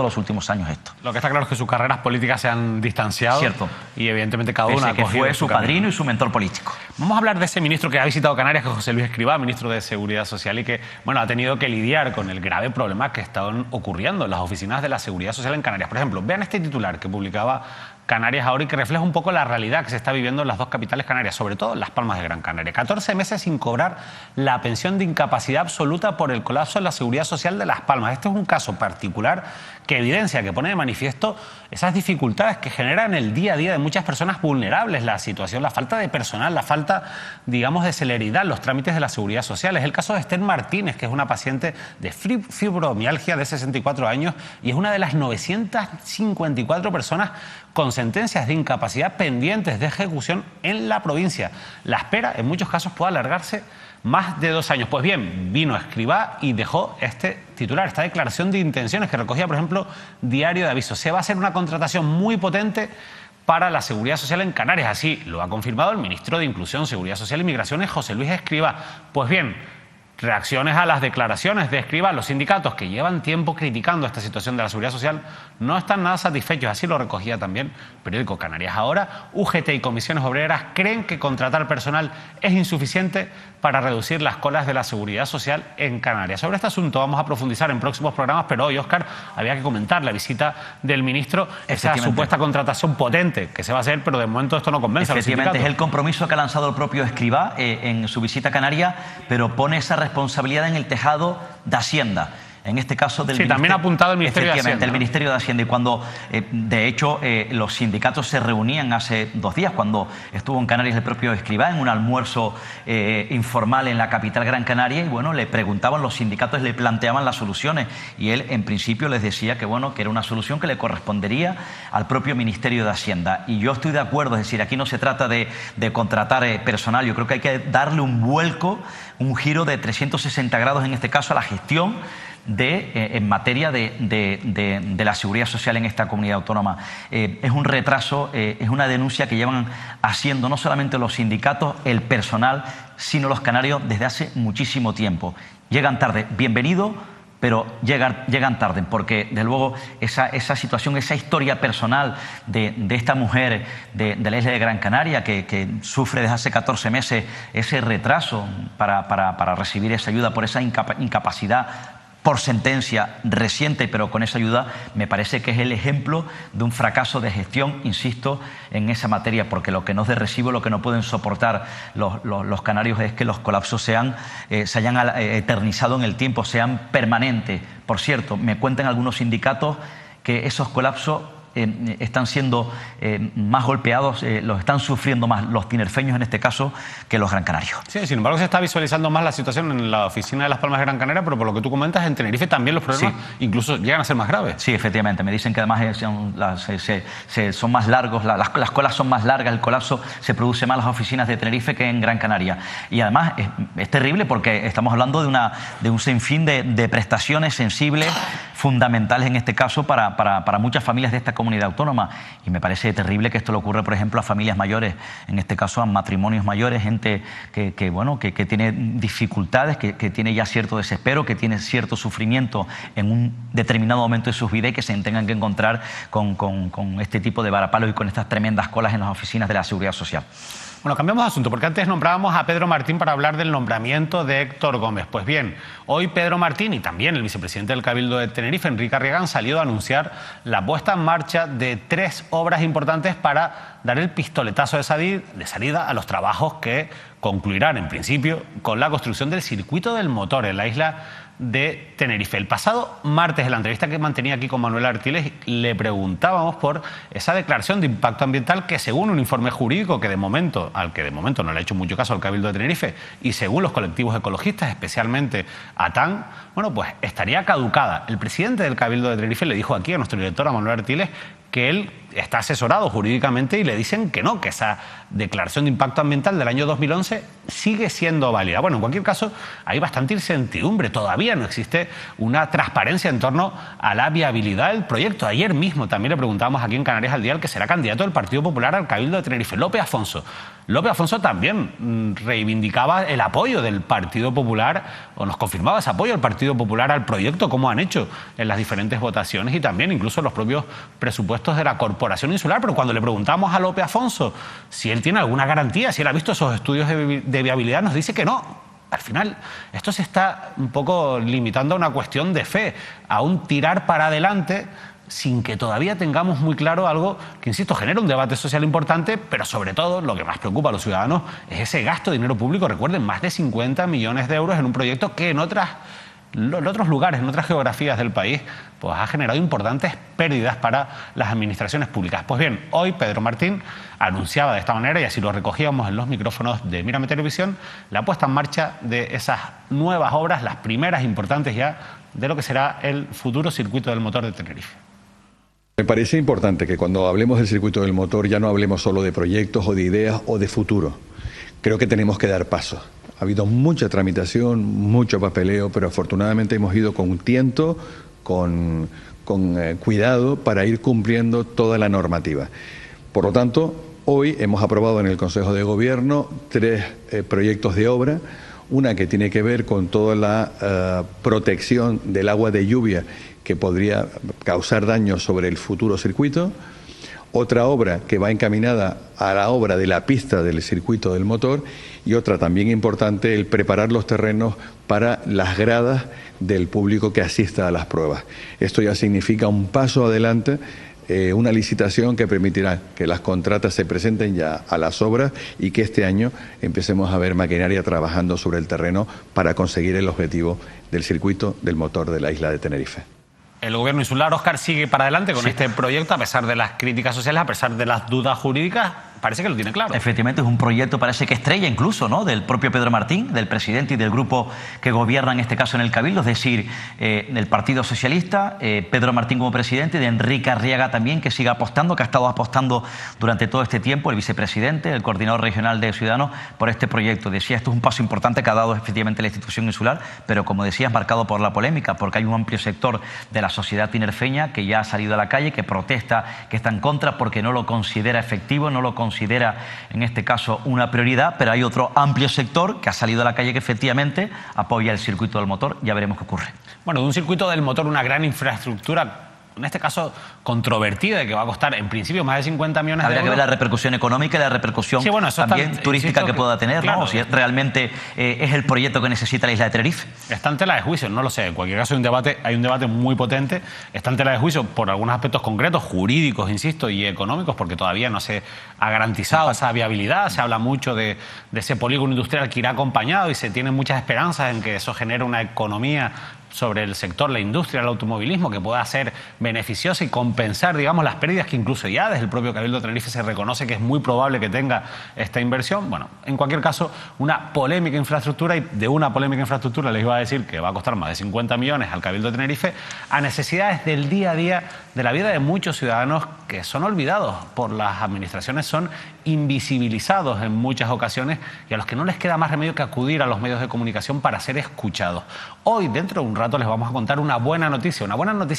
[SPEAKER 2] los últimos años esto.
[SPEAKER 1] Lo que está claro es que sus carreras políticas se han distanciado.
[SPEAKER 2] Cierto.
[SPEAKER 1] Y evidentemente cada uno ha
[SPEAKER 2] que fue su padrino y su mentor político.
[SPEAKER 1] Vamos a hablar de ese ministro que ha visitado Canarias, que es José Luis Escrivá, ministro de Seguridad Social, y que, bueno, ha tenido que lidiar con el grave problema que están ocurriendo en las oficinas de la Seguridad Social en Canarias. Por ejemplo, vean este titular que publicaba Canarias ahora y que refleja un poco la realidad que se está viviendo en las dos capitales canarias, sobre todo en Las Palmas de Gran Canaria. 14 meses sin cobrar la pensión de incapacidad absoluta por el colapso en la Seguridad Social de Las Palmas. Este es un caso particular que evidencia, que pone de manifiesto esas dificultades que generan el día a día de muchas personas vulnerables, la situación, la falta de personal, la falta, digamos, de celeridad en los trámites de la Seguridad Social. Es el caso de Esther Martínez, que es una paciente de fibromialgia de 64 años y es una de las 954 personas con sentencias de incapacidad pendientes de ejecución en la provincia. La espera, en muchos casos, puede alargarse más de 2 años. Pues bien, vino Escrivá y dejó este titular, esta declaración de intenciones que recogía, por ejemplo, Diario de Aviso. Se va a hacer una contratación muy potente para la Seguridad Social en Canarias. Así lo ha confirmado el ministro de Inclusión, Seguridad Social y Migraciones, José Luis Escrivá. Pues bien, reacciones a las declaraciones de Escrivá. Los sindicatos, que llevan tiempo criticando esta situación de la Seguridad Social, no están nada satisfechos. Así lo recogía también el periódico Canarias Ahora. UGT y comisiones obreras creen que contratar personal es insuficiente para reducir las colas de la Seguridad Social en Canarias. Sobre este asunto vamos a profundizar en próximos programas, pero hoy, Óscar, había que comentar la visita del ministro, esa supuesta contratación potente que se va a hacer, pero de momento esto no convence a los sindicatos.
[SPEAKER 2] Efectivamente, es el compromiso que ha lanzado el propio Escrivá en su visita a Canarias, pero pone esa responsabilidad en el tejado de Hacienda. en este caso del
[SPEAKER 1] también ha apuntado el Ministerio de Hacienda.
[SPEAKER 2] El Ministerio de Hacienda. Y cuando, de hecho, los sindicatos se reunían hace 2 días, cuando estuvo en Canarias el propio Escrivá, en un almuerzo informal en la capital Gran Canaria, y bueno, le preguntaban, los sindicatos le planteaban las soluciones, y él en principio les decía que bueno, que era una solución que le correspondería al propio Ministerio de Hacienda. Y yo estoy de acuerdo, es decir, aquí no se trata de contratar personal, yo creo que hay que darle un vuelco, un giro de 360 grados en este caso a la gestión en materia de la seguridad social en esta comunidad autónoma. Es un retraso, es una denuncia que llevan haciendo no solamente los sindicatos, el personal, sino los canarios desde hace muchísimo tiempo. Llegan tarde, bienvenido, pero llegan tarde, porque de luego esa situación, esa historia personal de esta mujer de la isla de Gran Canaria que sufre desde hace 14 meses ese retraso para recibir esa ayuda por esa incapacidad por sentencia reciente, pero con esa ayuda, me parece que es el ejemplo de un fracaso de gestión, insisto, en esa materia, porque lo que no es de recibo, lo que no pueden soportar los canarios es que los colapsos se hayan eternizado en el tiempo, sean permanentes. Por cierto, me cuentan algunos sindicatos que esos colapsos están siendo más golpeados, los están sufriendo más los tinerfeños en este caso que los gran canarios.
[SPEAKER 1] Sí, sin embargo se está visualizando más la situación en la oficina de Las Palmas de Gran Canaria, pero por lo que tú comentas, en Tenerife también los problemas incluso llegan a ser más graves.
[SPEAKER 2] Sí, efectivamente, me dicen que además son más largos, las colas son más largas, el colapso se produce más en las oficinas de Tenerife que en Gran Canaria. Y además es terrible porque estamos hablando de un sinfín de prestaciones sensibles, fundamentales en este caso para muchas familias de esta comunidad autónoma, y me parece terrible que esto le ocurra, por ejemplo, a familias mayores, en este caso a matrimonios mayores, gente que tiene dificultades, que tiene ya cierto desespero, que tiene cierto sufrimiento en un determinado momento de sus vidas y que se tengan que encontrar con este tipo de varapalos y con estas tremendas colas en las oficinas de la Seguridad Social.
[SPEAKER 1] Bueno, cambiamos de asunto, porque antes nombrábamos a Pedro Martín para hablar del nombramiento de Héctor Gómez. Pues bien, hoy Pedro Martín y también el vicepresidente del Cabildo de Tenerife, Enrique Arriaga, han salido a anunciar la puesta en marcha de 3 obras importantes para dar el pistoletazo de salida a los trabajos que concluirán, en principio, con la construcción del circuito del motor en la isla de Tenerife. El pasado martes, en la entrevista que mantenía aquí con Manuel Artiles, le preguntábamos por esa declaración de impacto ambiental que, según un informe jurídico al que de momento no le ha hecho mucho caso al Cabildo de Tenerife, y según los colectivos ecologistas, especialmente ATAN, bueno, pues estaría caducada. El presidente del Cabildo de Tenerife le dijo aquí a nuestro director, a Manuel Artiles, que él está asesorado jurídicamente y le dicen que no, que esa declaración de impacto ambiental del año 2011 sigue siendo válida. Bueno, en cualquier caso, hay bastante incertidumbre. Todavía no existe una transparencia en torno a la viabilidad del proyecto. Ayer mismo también le preguntábamos aquí en Canarias al Día al que será candidato del Partido Popular al Cabildo de Tenerife, Lope Afonso. Lope Afonso también reivindicaba el apoyo del Partido Popular, o nos confirmaba ese apoyo del Partido Popular al proyecto, como han hecho en las diferentes votaciones y también incluso en los propios presupuestos de la Corporación Insular. Pero cuando le preguntamos a Lope Afonso si él tiene alguna garantía, si él ha visto esos estudios de viabilidad, nos dice que no. Al final, esto se está un poco limitando a una cuestión de fe, a un tirar para adelante, sin que todavía tengamos muy claro algo que, insisto, genera un debate social importante, pero sobre todo lo que más preocupa a los ciudadanos es ese gasto de dinero público. Recuerden, más de 50 millones de euros en un proyecto que en otros lugares, en otras geografías del país, pues ha generado importantes pérdidas para las administraciones públicas. Pues bien, hoy Pedro Martín anunciaba de esta manera, y así lo recogíamos en los micrófonos de Mírame Televisión, la puesta en marcha de esas nuevas obras, las primeras importantes ya, de lo que será el futuro circuito del motor de Tenerife.
[SPEAKER 6] Me parece importante que cuando hablemos del circuito del motor ya no hablemos solo de proyectos o de ideas o de futuro. Creo que tenemos que dar pasos. Ha habido mucha tramitación, mucho papeleo, pero afortunadamente hemos ido con tiento, con cuidado para ir cumpliendo toda la normativa. Por lo tanto, hoy hemos aprobado en el Consejo de Gobierno 3 proyectos de obra. Una que tiene que ver con toda la protección del agua de lluvia que podría causar daños sobre el futuro circuito. Otra obra que va encaminada a la obra de la pista del circuito del motor, y otra también importante, el preparar los terrenos para las gradas del público que asista a las pruebas. Esto ya significa un paso adelante una licitación que permitirá que las contratas se presenten ya a las obras y que este año empecemos a ver maquinaria trabajando sobre el terreno para conseguir el objetivo del circuito del motor de la isla de Tenerife.
[SPEAKER 1] El gobierno insular, Óscar, sigue para adelante con este proyecto a pesar de las críticas sociales, a pesar de las dudas jurídicas. Parece que lo tiene claro.
[SPEAKER 2] Efectivamente, es un proyecto, parece que estrella incluso, ¿no?, del propio Pedro Martín, del presidente y del grupo que gobierna en este caso en el Cabildo, es decir, del Partido Socialista, Pedro Martín como presidente, y de Enrique Arriaga también, que sigue apostando, que ha estado apostando durante todo este tiempo, el vicepresidente, el coordinador regional de Ciudadanos, por este proyecto. Decía, esto es un paso importante que ha dado efectivamente la institución insular, pero como decías, marcado por la polémica, porque hay un amplio sector de la sociedad tinerfeña que ya ha salido a la calle, que protesta, que está en contra porque no lo considera efectivo, no lo considera en este caso una prioridad, pero hay otro amplio sector que ha salido a la calle que efectivamente apoya el circuito del motor. Ya veremos qué ocurre.
[SPEAKER 1] Bueno, de un circuito del motor, una gran infraestructura, en este caso controvertida, que va a costar en principio más de 50 millones de euros.
[SPEAKER 2] Habría que ver la repercusión económica y la repercusión también turística que pueda tener, claro, ¿no? Si realmente es el proyecto que necesita la isla de Tenerife.
[SPEAKER 1] Está en tela de juicio, no lo sé. En cualquier caso hay un debate muy potente. Está en tela de juicio por algunos aspectos concretos, jurídicos, insisto, y económicos, porque todavía no se ha garantizado esa viabilidad. Se habla mucho de ese polígono industrial que irá acompañado y se tienen muchas esperanzas en que eso genere una economía sobre el sector, la industria, el automovilismo, que pueda ser beneficiosa y compensar, digamos, las pérdidas que incluso ya desde el propio Cabildo de Tenerife se reconoce que es muy probable que tenga esta inversión. Bueno, en cualquier caso, una polémica infraestructura, y de una polémica infraestructura les iba a decir que va a costar más de 50 millones al Cabildo de Tenerife, a necesidades del día a día de la vida de muchos ciudadanos que son olvidados por las administraciones, son invisibilizados en muchas ocasiones y a los que no les queda más remedio que acudir a los medios de comunicación para ser escuchados. Hoy, dentro de un rato, les vamos a contar una buena noticia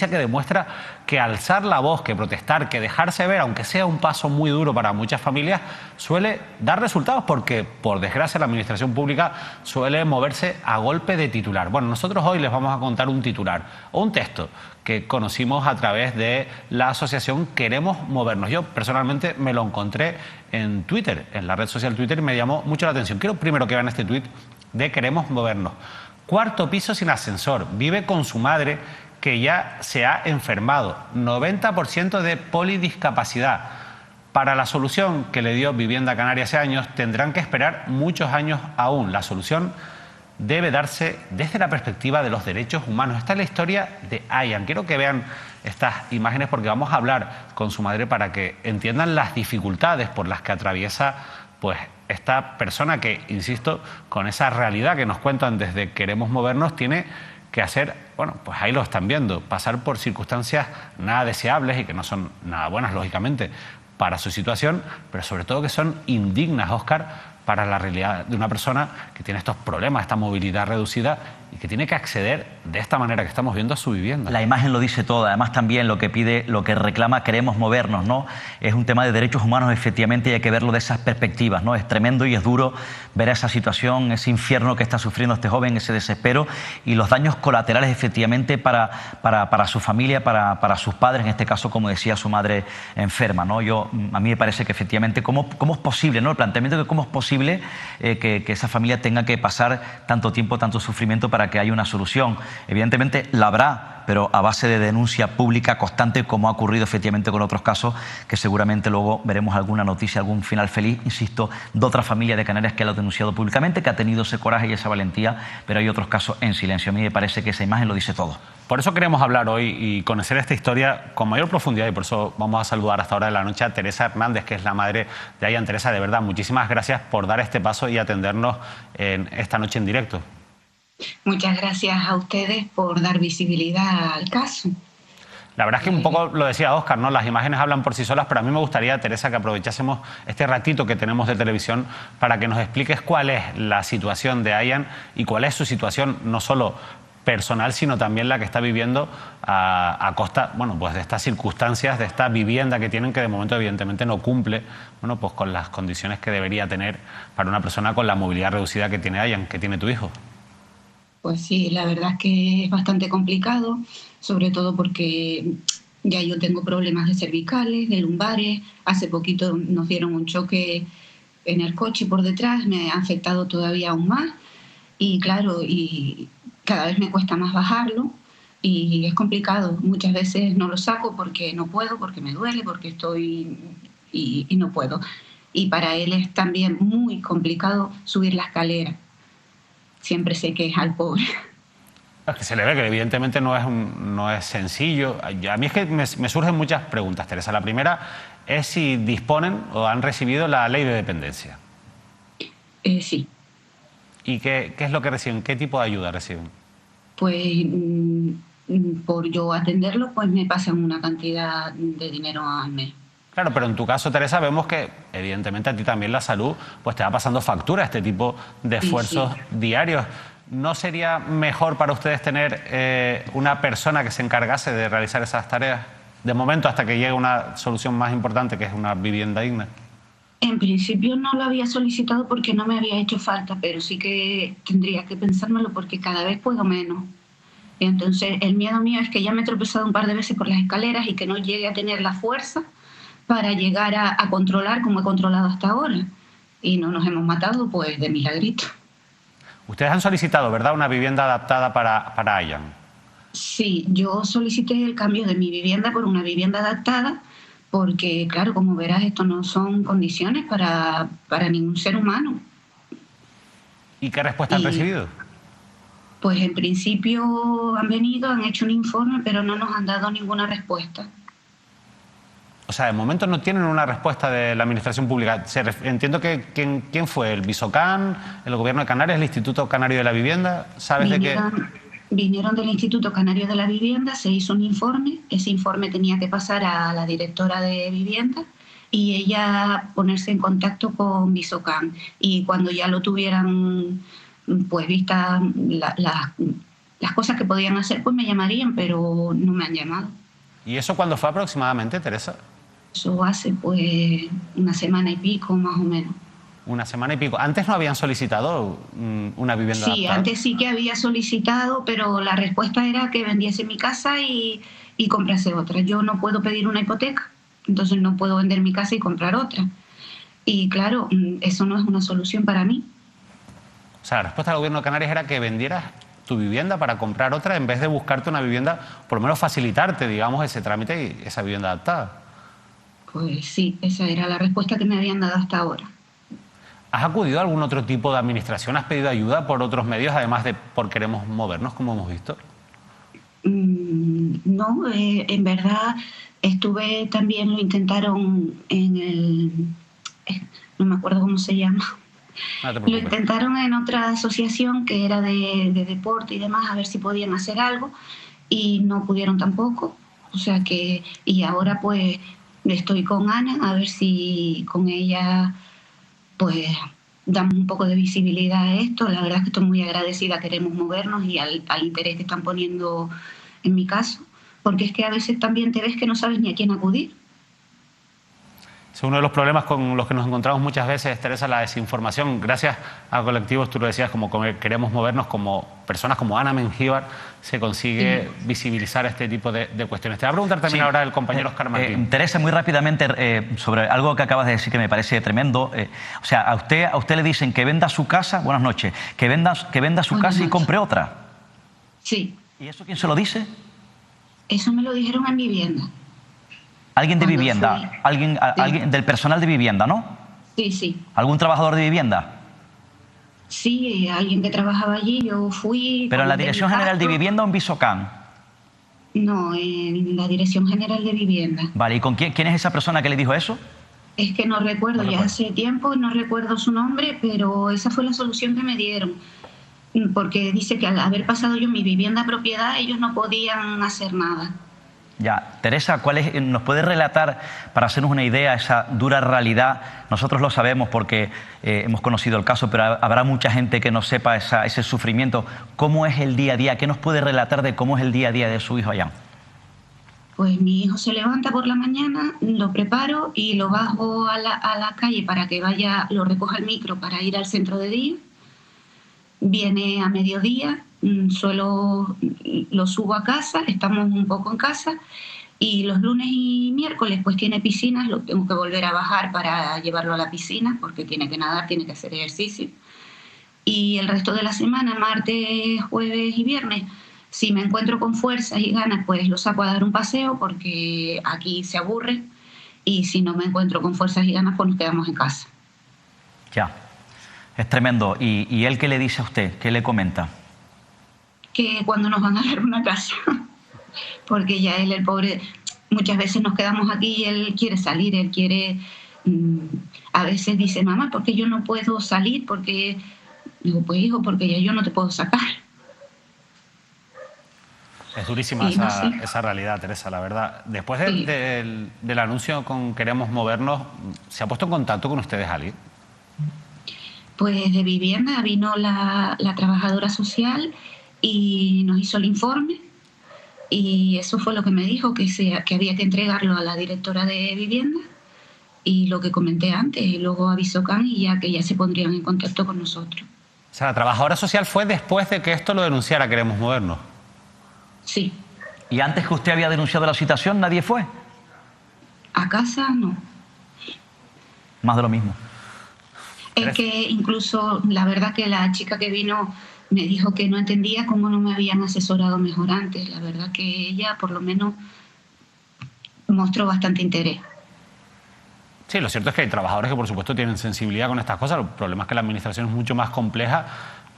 [SPEAKER 1] que demuestra que alzar la voz, que protestar, que dejarse ver, aunque sea un paso muy duro para muchas familias, suele dar resultados porque, por desgracia, la administración pública suele moverse a golpe de titular. Bueno, nosotros hoy les vamos a contar un titular o un texto que conocimos a través de la asociación Queremos Movernos. Yo personalmente me lo encontré en Twitter, en la red social Twitter, y me llamó mucho la atención. Quiero primero que vean este tuit de Queremos Movernos. 4º piso sin ascensor, vive con su madre que ya se ha enfermado, 90% de polidiscapacidad. Para la solución que le dio Vivienda Canaria hace años, tendrán que esperar muchos años aún. La solución debe darse desde la perspectiva de los derechos humanos. Esta es la historia de Ayan. Quiero que vean estas imágenes porque vamos a hablar con su madre para que entiendan las dificultades por las que atraviesa pues esta persona que, insisto, con esa realidad que nos cuentan desde Queremos Movernos, tiene que hacer, bueno, pues ahí lo están viendo, pasar por circunstancias nada deseables y que no son nada buenas, lógicamente, para su situación, pero sobre todo que son indignas, Óscar, para la realidad de una persona que tiene estos problemas, esta movilidad reducida y que tiene que acceder de esta manera que estamos viendo a su vivienda.
[SPEAKER 2] La imagen lo dice todo. Además también lo que pide, lo que reclama Queremos Movernos, ¿no? Es un tema de derechos humanos, efectivamente, y hay que verlo de esas perspectivas, ¿no? Es tremendo y es duro ver esa situación, ese infierno que está sufriendo este joven, ese desespero y los daños colaterales, efectivamente, para su familia, para sus padres, en este caso, como decía, su madre enferma, ¿no? A mí me parece que efectivamente, ¿cómo es posible, ¿no? El planteamiento de cómo es posible que esa familia tenga que pasar tanto tiempo, tanto sufrimiento para que haya una solución. Evidentemente la habrá, pero a base de denuncia pública constante, como ha ocurrido efectivamente con otros casos, que seguramente luego veremos alguna noticia, algún final feliz, insisto, de otra familia de Canarias que lo ha denunciado públicamente, que ha tenido ese coraje y esa valentía, pero hay otros casos en silencio. A mí me parece que esa imagen lo dice todo.
[SPEAKER 1] Por eso queremos hablar hoy y conocer esta historia con mayor profundidad, y por eso vamos a saludar hasta ahora de la noche a Teresa Hernández, que es la madre de Ayan. Teresa, de verdad, muchísimas gracias por dar este paso y atendernos en esta noche en directo.
[SPEAKER 7] Muchas gracias a ustedes por dar visibilidad al caso.
[SPEAKER 1] La verdad es que un poco lo decía Óscar, ¿no? Las imágenes hablan por sí solas, pero a mí me gustaría, Teresa, que aprovechásemos este ratito que tenemos de televisión para que nos expliques cuál es la situación de Ayan y cuál es su situación, no solo personal, sino también la que está viviendo a costa, bueno, pues de estas circunstancias, de esta vivienda que tienen, que de momento evidentemente no cumple, bueno, pues con las condiciones que debería tener para una persona con la movilidad reducida que tiene Ayan, que tiene tu hijo.
[SPEAKER 7] Pues sí, la verdad es que es bastante complicado, sobre todo porque ya yo tengo problemas de cervicales, de lumbares. Hace poquito nos dieron un choque en el coche por detrás, me ha afectado todavía aún más y claro, y cada vez me cuesta más bajarlo. y es complicado. Muchas veces no lo saco porque no puedo, porque me duele, porque estoy y no puedo. Y para él es también muy complicado subir la escalera. Siempre se queja al pobre.
[SPEAKER 1] Es que se le ve que evidentemente no es sencillo. A mí es que me surgen muchas preguntas, Teresa. La primera es si disponen o han recibido la ley de dependencia.
[SPEAKER 7] Sí.
[SPEAKER 1] ¿Y qué es lo que reciben? ¿Qué tipo de ayuda reciben?
[SPEAKER 7] Pues por yo atenderlo, pues me pasan una cantidad de dinero al mes.
[SPEAKER 1] Claro, pero en tu caso, Teresa, vemos que evidentemente a ti también la salud pues te va pasando factura, este tipo de esfuerzos diarios. ¿No sería mejor para ustedes tener una persona que se encargase de realizar esas tareas? De momento, hasta que llegue una solución más importante, que es una vivienda digna.
[SPEAKER 7] En principio no lo había solicitado porque no me había hecho falta, pero sí que tendría que pensármelo porque cada vez puedo menos. Y entonces el miedo mío es que ya me he tropezado un par de veces por las escaleras y que no llegue a tener la fuerza para llegar a controlar como he controlado hasta ahora. Y no nos hemos matado pues de milagrito.
[SPEAKER 1] Ustedes han solicitado, ¿verdad?, una vivienda adaptada para Ayan.
[SPEAKER 7] Sí, yo solicité el cambio de mi vivienda por una vivienda adaptada porque, claro, como verás, esto no son condiciones para ningún ser humano.
[SPEAKER 1] ¿Y qué respuesta han recibido?
[SPEAKER 7] Pues en principio han venido, han hecho un informe, pero no nos han dado ninguna respuesta.
[SPEAKER 1] O sea, de momento no tienen una respuesta de la Administración Pública. Entiendo que ¿quién fue? ¿El Visocan, el Gobierno de Canarias, el Instituto Canario de la Vivienda? ¿Sabes de qué?
[SPEAKER 7] Vinieron del Instituto Canario de la Vivienda, se hizo un informe, ese informe tenía que pasar a la directora de vivienda y ella ponerse en contacto con Visocan. Y cuando ya lo tuvieran pues vistas las cosas que podían hacer, pues me llamarían, pero no me han llamado.
[SPEAKER 1] ¿Y eso cuándo fue aproximadamente, Teresa?
[SPEAKER 7] Eso hace pues una semana y pico, más o menos.
[SPEAKER 1] Una semana y pico. ¿Antes no habían solicitado una vivienda
[SPEAKER 7] Sí,
[SPEAKER 1] adaptada?
[SPEAKER 7] antes sí que había solicitado, pero la respuesta era que vendiese mi casa y comprase otra. Yo no puedo pedir una hipoteca, entonces no puedo vender mi casa y comprar otra. Y claro, eso no es una solución para mí.
[SPEAKER 1] O sea, la respuesta del Gobierno de Canarias era que vendieras tu vivienda para comprar otra en vez de buscarte una vivienda, por lo menos facilitarte, digamos, ese trámite y esa vivienda adaptada.
[SPEAKER 7] Pues sí, esa era la respuesta que me habían dado hasta ahora.
[SPEAKER 1] ¿Has acudido a algún otro tipo de administración? ¿Has pedido ayuda por otros medios, además de por Queremos Movernos, como hemos visto?
[SPEAKER 7] No, en verdad estuve también, lo intentaron en el... no me acuerdo cómo se llama.
[SPEAKER 1] No te
[SPEAKER 7] Lo
[SPEAKER 1] preocupes.
[SPEAKER 7] intentaron en otra asociación que era de deporte y demás, a ver si podían hacer algo, y no pudieron tampoco. O sea que, y ahora pues estoy con Ana, a ver si con ella pues damos un poco de visibilidad a esto. La verdad es que estoy muy agradecida a Queremos Movernos y al interés que están poniendo en mi caso, porque es que a veces también te ves que no sabes ni a quién acudir.
[SPEAKER 1] Es uno de los problemas con los que nos encontramos muchas veces, Teresa, la desinformación. Gracias a colectivos, tú lo decías, como Queremos Movernos, como personas como Ana Mengíbar, se consigue visibilizar este tipo de cuestiones. Te va a preguntar también ahora el compañero Oscar Martín.
[SPEAKER 2] Teresa, muy rápidamente, sobre algo que acabas de decir que me parece tremendo. O sea, a usted le dicen que venda su casa, buenas noches, que venda su casa y compre otra.
[SPEAKER 7] Sí.
[SPEAKER 2] ¿Y eso quién se lo dice?
[SPEAKER 7] Eso me lo dijeron en vivienda.
[SPEAKER 2] ¿Alguien de
[SPEAKER 7] Cuando
[SPEAKER 2] vivienda?
[SPEAKER 7] fui.
[SPEAKER 2] ¿Alguien del personal de vivienda, no?
[SPEAKER 7] Sí, sí.
[SPEAKER 2] ¿Algún trabajador de vivienda?
[SPEAKER 7] Sí, alguien que trabajaba allí, yo fui...
[SPEAKER 2] ¿Pero en la
[SPEAKER 7] con
[SPEAKER 2] Dirección General de
[SPEAKER 7] Vivienda?
[SPEAKER 2] Vivienda o en Visocan?
[SPEAKER 7] No, en la Dirección General de Vivienda.
[SPEAKER 2] Vale, ¿y con quién es esa persona que le dijo eso?
[SPEAKER 7] Es que no recuerdo, ya hace tiempo, no recuerdo su nombre, pero esa fue la solución que me dieron. Porque dice que al haber pasado yo mi vivienda a propiedad, ellos no podían hacer nada.
[SPEAKER 2] Ya, Teresa, ¿nos puede relatar, para hacernos una idea, esa dura realidad? Nosotros lo sabemos porque hemos conocido el caso, pero habrá mucha gente que no sepa ese sufrimiento. ¿Cómo es el día a día? ¿Qué nos puede relatar de cómo es el día a día de su hijo allá?
[SPEAKER 7] Pues mi hijo se levanta por la mañana, lo preparo y lo bajo a la calle para que vaya, lo recoja el micro para ir al centro de día. Viene a mediodía, lo subo a casa, estamos un poco en casa y los lunes y miércoles pues tiene piscinas, lo tengo que volver a bajar para llevarlo a la piscina porque tiene que nadar, tiene que hacer ejercicio. Y el resto de la semana, martes, jueves y viernes, Si me encuentro con fuerzas y ganas, pues lo saco a dar un paseo porque aquí se aburre, y si no me encuentro con fuerzas y ganas, pues nos quedamos en casa.
[SPEAKER 2] Ya, es tremendo. ¿Y él qué le dice a usted? ¿Qué le comenta?
[SPEAKER 7] Que cuando nos van a dar una casa, porque ya él, el pobre, muchas veces nos quedamos aquí y él quiere salir, él quiere... a veces dice, mamá, ¿por qué yo no puedo salir? Porque digo, pues hijo, porque ya yo no te puedo sacar.
[SPEAKER 1] Es durísima esa realidad, Teresa, la verdad. Después del anuncio con Queremos Movernos, ¿se ha puesto en contacto con ustedes alguien?
[SPEAKER 7] Pues de vivienda vino la trabajadora social y nos hizo el informe, y eso fue lo que me dijo, que había que entregarlo a la directora de vivienda, y lo que comenté antes, y luego avisó CAN y que ya se pondrían en contacto con nosotros.
[SPEAKER 1] O sea, la trabajadora social fue después de que esto lo denunciara Queremos Movernos.
[SPEAKER 7] Sí.
[SPEAKER 2] ¿Y antes que usted había denunciado la situación, nadie fue?
[SPEAKER 7] A casa no.
[SPEAKER 2] Más de lo mismo.
[SPEAKER 7] Es que incluso la verdad que la chica que vino me dijo que no entendía cómo no me habían asesorado mejor antes. La verdad que ella por lo menos mostró bastante interés.
[SPEAKER 1] Sí, lo cierto es que hay trabajadores que por supuesto tienen sensibilidad con estas cosas. El problema es que la administración es mucho más compleja,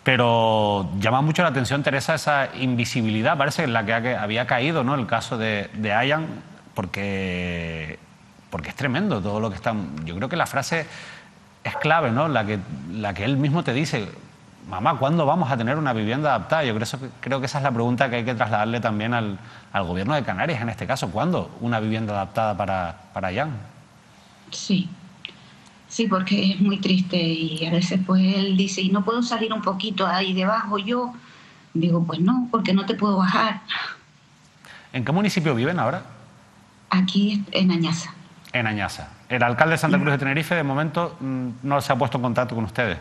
[SPEAKER 1] pero llama mucho la atención, Teresa, esa invisibilidad, parece, en la que había caído, ¿no?, el caso de Ayan, porque es tremendo todo lo que están... Yo creo que la frase es clave, ¿no?, la que él mismo te dice, mamá, ¿cuándo vamos a tener una vivienda adaptada? Yo creo que esa es la pregunta que hay que trasladarle también al gobierno de Canarias en este caso. ¿Cuándo una vivienda adaptada para Ayan?
[SPEAKER 7] Sí. Sí, porque es muy triste, y a veces pues él dice, ¿y no puedo salir un poquito ahí debajo yo? Digo, pues no, porque no te puedo bajar.
[SPEAKER 1] ¿En qué municipio viven ahora?
[SPEAKER 7] Aquí en Añaza.
[SPEAKER 1] En Añaza. ¿El alcalde de Santa Cruz de Tenerife de momento no se ha puesto en contacto con ustedes?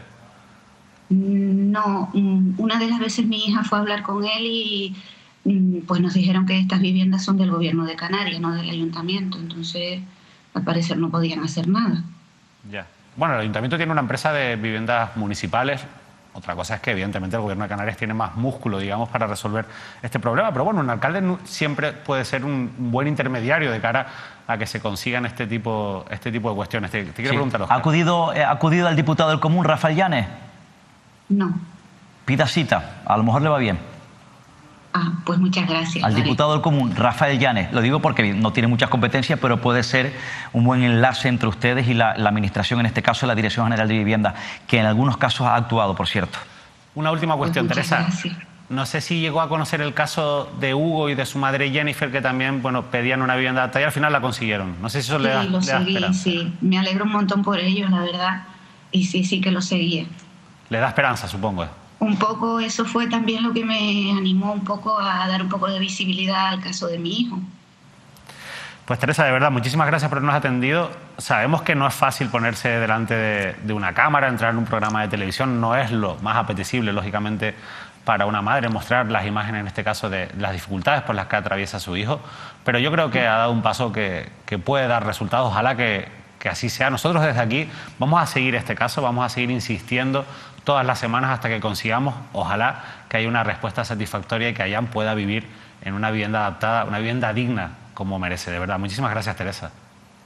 [SPEAKER 7] No, una de las veces mi hija fue a hablar con él y pues nos dijeron que estas viviendas son del gobierno de Canarias, no del ayuntamiento, entonces al parecer no podían hacer nada.
[SPEAKER 1] Ya. Bueno, el ayuntamiento tiene una empresa de viviendas municipales. Otra cosa es que evidentemente el gobierno de Canarias tiene más músculo, digamos, para resolver este problema. Pero bueno, un alcalde siempre puede ser un buen intermediario de cara a que se consigan este tipo de cuestiones. Te quiero preguntar, Oscar.
[SPEAKER 2] ¿Ha acudido al diputado del Común, Rafael Llanes?
[SPEAKER 7] No.
[SPEAKER 2] Pida cita, a lo mejor le va bien.
[SPEAKER 7] Ah, pues muchas gracias.
[SPEAKER 2] Al diputado del Común, Rafael Llanes. Lo digo porque no tiene muchas competencias, pero puede ser un buen enlace entre ustedes y la administración, en este caso la Dirección General de Vivienda, que en algunos casos ha actuado, por cierto.
[SPEAKER 1] Una última cuestión,
[SPEAKER 7] pues
[SPEAKER 1] Teresa.
[SPEAKER 7] Gracias.
[SPEAKER 1] No sé si llegó a conocer el caso de Hugo y de su madre Jennifer, que también pedían una vivienda adaptada y al final la consiguieron. No sé si eso le da esperanza.
[SPEAKER 7] Sí, me alegro un montón por ellos, la verdad. Y sí que lo seguía.
[SPEAKER 1] Le da esperanza, supongo.
[SPEAKER 7] Un poco eso fue también lo que me animó un poco a dar un poco de visibilidad al caso de mi hijo.
[SPEAKER 1] Pues Teresa, de verdad, muchísimas gracias por habernos atendido. Sabemos que no es fácil ponerse delante de una cámara, entrar en un programa de televisión, no es lo más apetecible, lógicamente, para una madre mostrar las imágenes, en este caso, de las dificultades por las que atraviesa su hijo, pero yo creo que ha dado un paso que puede dar resultados. Ojalá que así sea. Nosotros desde aquí vamos a seguir este caso, vamos a seguir insistiendo todas las semanas hasta que consigamos, ojalá, que haya una respuesta satisfactoria y que Ayan pueda vivir en una vivienda adaptada, una vivienda digna como merece, de verdad. Muchísimas gracias, Teresa.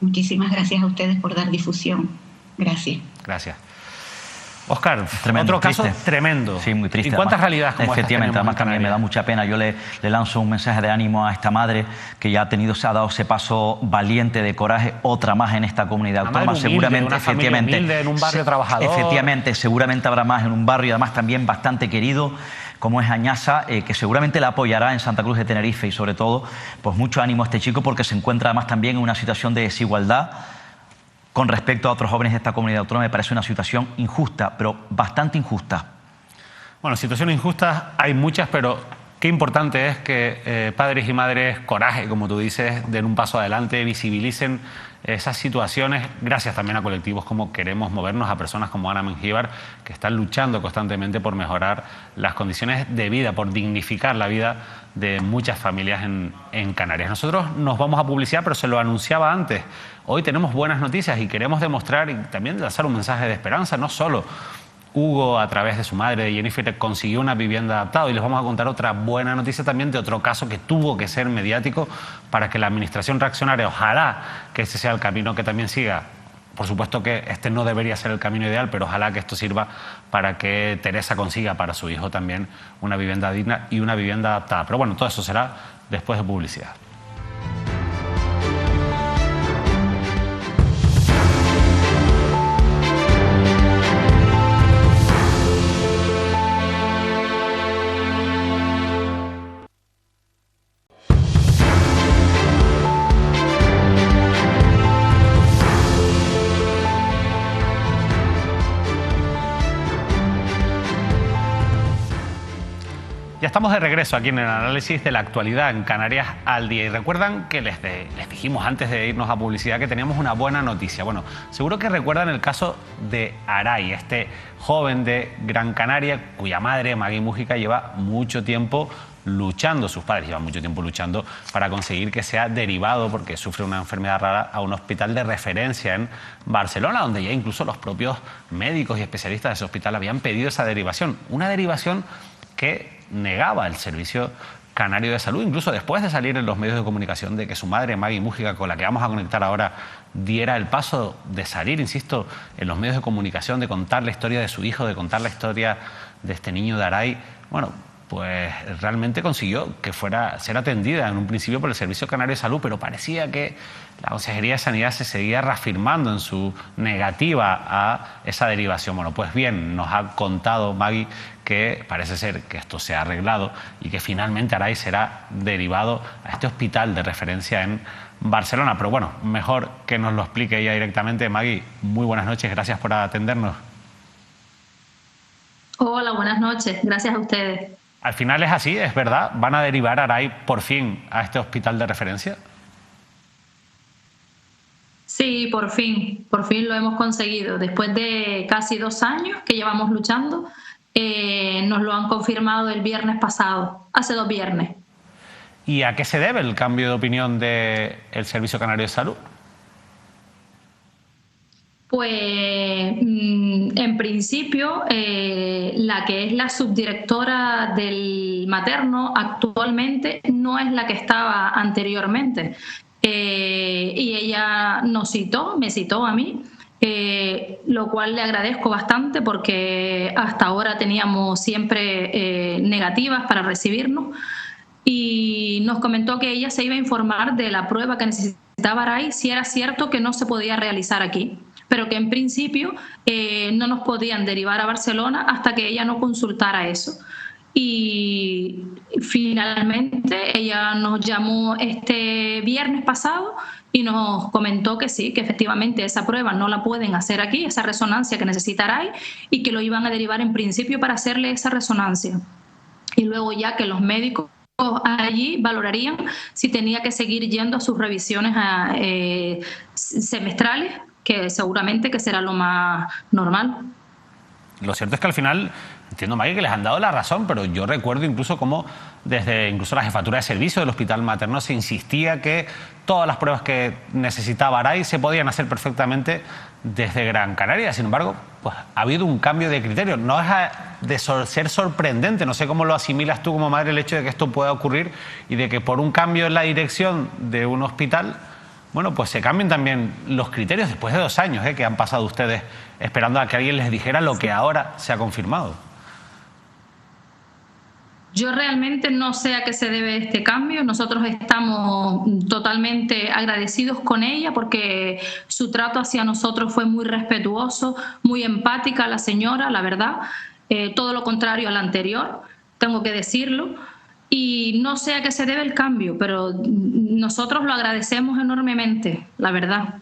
[SPEAKER 7] Muchísimas gracias a ustedes por dar difusión. Gracias.
[SPEAKER 1] Gracias. Óscar,
[SPEAKER 2] Tremendo,
[SPEAKER 1] otro
[SPEAKER 2] triste.
[SPEAKER 1] caso tremendo.
[SPEAKER 2] Sí, muy triste.
[SPEAKER 1] ¿Y cuántas
[SPEAKER 2] además,
[SPEAKER 1] realidades como
[SPEAKER 2] efectivamente,
[SPEAKER 1] estas
[SPEAKER 2] además también me da mucha pena. Yo le lanzo un mensaje de ánimo a esta madre que ya se ha dado ese paso valiente de coraje, otra más en esta comunidad autónoma.
[SPEAKER 1] Humilde,
[SPEAKER 2] seguramente,
[SPEAKER 1] una familia
[SPEAKER 2] efectivamente,
[SPEAKER 1] humilde, en un barrio trabajador.
[SPEAKER 2] Efectivamente, seguramente habrá más en un barrio, además también bastante querido, como es Añaza, que seguramente la apoyará en Santa Cruz de Tenerife, y sobre todo, pues mucho ánimo a este chico, porque se encuentra además también en una situación de desigualdad con respecto a otros jóvenes de esta comunidad autónoma. Me parece una situación injusta, pero bastante injusta. Bueno,
[SPEAKER 1] situaciones injustas hay muchas, pero qué importante es que padres y madres, coraje, como tú dices, den un paso adelante, visibilicen esas situaciones, gracias también a colectivos como Queremos Movernos, a personas como Ana Mengíbar, que están luchando constantemente por mejorar las condiciones de vida, por dignificar la vida de muchas familias en Canarias. Nosotros nos vamos a publicidad, pero se lo anunciaba antes. Hoy tenemos buenas noticias y queremos demostrar y también lanzar un mensaje de esperanza, no solo Hugo, a través de su madre, de Jennifer, consiguió una vivienda adaptada. Y les vamos a contar otra buena noticia también de otro caso que tuvo que ser mediático para que la administración reaccionara. Ojalá que ese sea el camino que también siga. Por supuesto que este no debería ser el camino ideal, pero ojalá que esto sirva para que Teresa consiga para su hijo también una vivienda digna y una vivienda adaptada. Pero bueno, todo eso será después de publicidad. Ya estamos de regreso aquí en el análisis de la actualidad en Canarias al día. Y recuerdan que les dijimos antes de irnos a publicidad que teníamos una buena noticia. Bueno, seguro que recuerdan el caso de Aray, este joven de Gran Canaria cuya madre, Maggie Mújica, lleva mucho tiempo luchando, sus padres llevan mucho tiempo luchando para conseguir que sea derivado, porque sufre una enfermedad rara, a un hospital de referencia en Barcelona, donde ya incluso los propios médicos y especialistas de ese hospital habían pedido esa derivación. Una derivación que negaba el Servicio Canario de Salud, incluso después de salir en los medios de comunicación de que su madre, Maggie Mújica, con la que vamos a conectar ahora, diera el paso de salir, insisto, en los medios de comunicación, de contar la historia de su hijo, de contar la historia de este niño de Aray. Bueno, pues realmente consiguió que fuera ser atendida en un principio por el Servicio Canario de Salud, pero parecía que la Consejería de Sanidad se seguía reafirmando en su negativa a esa derivación. Bueno, pues bien, nos ha contado Maggie que parece ser que esto se ha arreglado y que finalmente Aray será derivado a este hospital de referencia en Barcelona. Pero bueno, mejor que nos lo explique ella directamente. Maggie, muy buenas noches, gracias por atendernos.
[SPEAKER 8] Hola, buenas noches, gracias a ustedes.
[SPEAKER 1] Al final es así, es verdad, ¿van a derivar a Aray por fin a este hospital de referencia?
[SPEAKER 8] Sí, por fin lo hemos conseguido. Después de casi 2 años que llevamos luchando, nos lo han confirmado el viernes pasado, hace 2 viernes.
[SPEAKER 1] ¿Y a qué se debe el cambio de opinión del Servicio Canario de Salud?
[SPEAKER 8] Pues en principio la que es la subdirectora del materno actualmente no es la que estaba anteriormente. Y ella me citó a mí, lo cual le agradezco bastante porque hasta ahora teníamos siempre negativas para recibirnos, y nos comentó que ella se iba a informar de la prueba que necesitaba Aray, si era cierto que no se podía realizar aquí, pero que en principio no nos podían derivar a Barcelona hasta que ella no consultara eso. Y finalmente ella nos llamó este viernes pasado y nos comentó que sí, que efectivamente esa prueba no la pueden hacer aquí, esa resonancia que necesita Aray, y que lo iban a derivar en principio para hacerle esa resonancia. Y luego ya que los médicos allí valorarían si tenía que seguir yendo a sus revisiones semestrales, que seguramente que será lo más normal.
[SPEAKER 1] Lo cierto es que al final, entiendo, Maggie, que les han dado la razón, pero yo recuerdo incluso cómo desde incluso la jefatura de servicio del hospital materno se insistía que todas las pruebas que necesitaba Aray se podían hacer perfectamente desde Gran Canaria. Sin embargo, pues ha habido un cambio de criterio. No deja de ser sorprendente, no sé cómo lo asimilas tú como madre, el hecho de que esto pueda ocurrir y de que por un cambio en la dirección de un hospital, bueno, pues se cambien también los criterios después de 2 años que han pasado ustedes esperando a que alguien les dijera lo que ahora se ha confirmado.
[SPEAKER 8] Yo realmente no sé a qué se debe este cambio. Nosotros estamos totalmente agradecidos con ella porque su trato hacia nosotros fue muy respetuoso, muy empática la señora, la verdad. Todo lo contrario al anterior, tengo que decirlo. Y no sé a qué se debe el cambio, pero nosotros lo agradecemos enormemente, la verdad.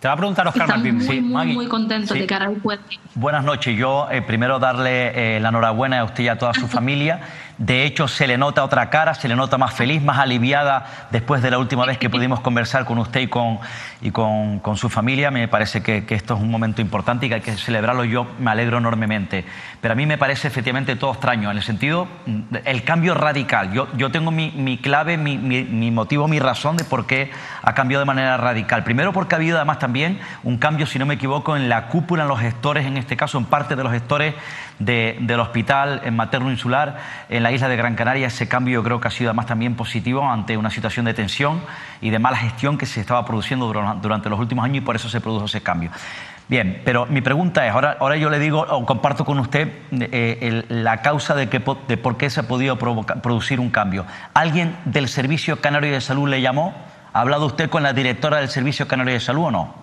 [SPEAKER 1] Te va a preguntar Óscar Martín.
[SPEAKER 8] Estamos muy contentos de que Aray pueda.
[SPEAKER 2] Buenas noches. Yo primero darle la enhorabuena a usted y a toda su familia De hecho, se le nota otra cara, se le nota más feliz, más aliviada después de la última vez que pudimos conversar con usted y con su familia. Me parece que esto es un momento importante y que hay que celebrarlo. Yo me alegro enormemente. Pero a mí me parece efectivamente todo extraño, en el sentido, el cambio radical. Yo tengo mi clave, mi motivo, mi razón de por qué ha cambiado de manera radical. Primero porque ha habido además también un cambio, si no me equivoco, en la cúpula, en los gestores, en este caso en parte de los gestores del hospital materno insular en la isla de Gran Canaria. Ese cambio yo creo que ha sido además también positivo ante una situación de tensión y de mala gestión que se estaba produciendo durante los últimos años, y por eso se produjo ese cambio. Bien, pero mi pregunta es, ahora yo le digo, o comparto con usted la causa de por qué se ha podido producir un cambio. ¿Alguien del Servicio Canario de Salud le llamó? ¿Ha hablado usted con la directora del Servicio Canario de Salud o no?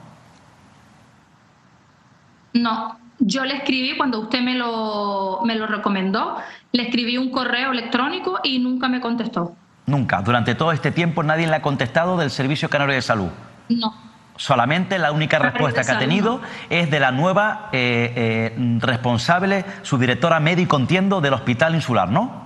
[SPEAKER 8] No. Yo le escribí cuando usted me lo recomendó, le escribí un correo electrónico y nunca me contestó.
[SPEAKER 2] Nunca. Durante todo este tiempo nadie le ha contestado del Servicio Canario de Salud.
[SPEAKER 8] No.
[SPEAKER 2] Solamente la única respuesta que ha tenido es de la nueva responsable, subdirectora médico, entiendo, del Hospital Insular, ¿no?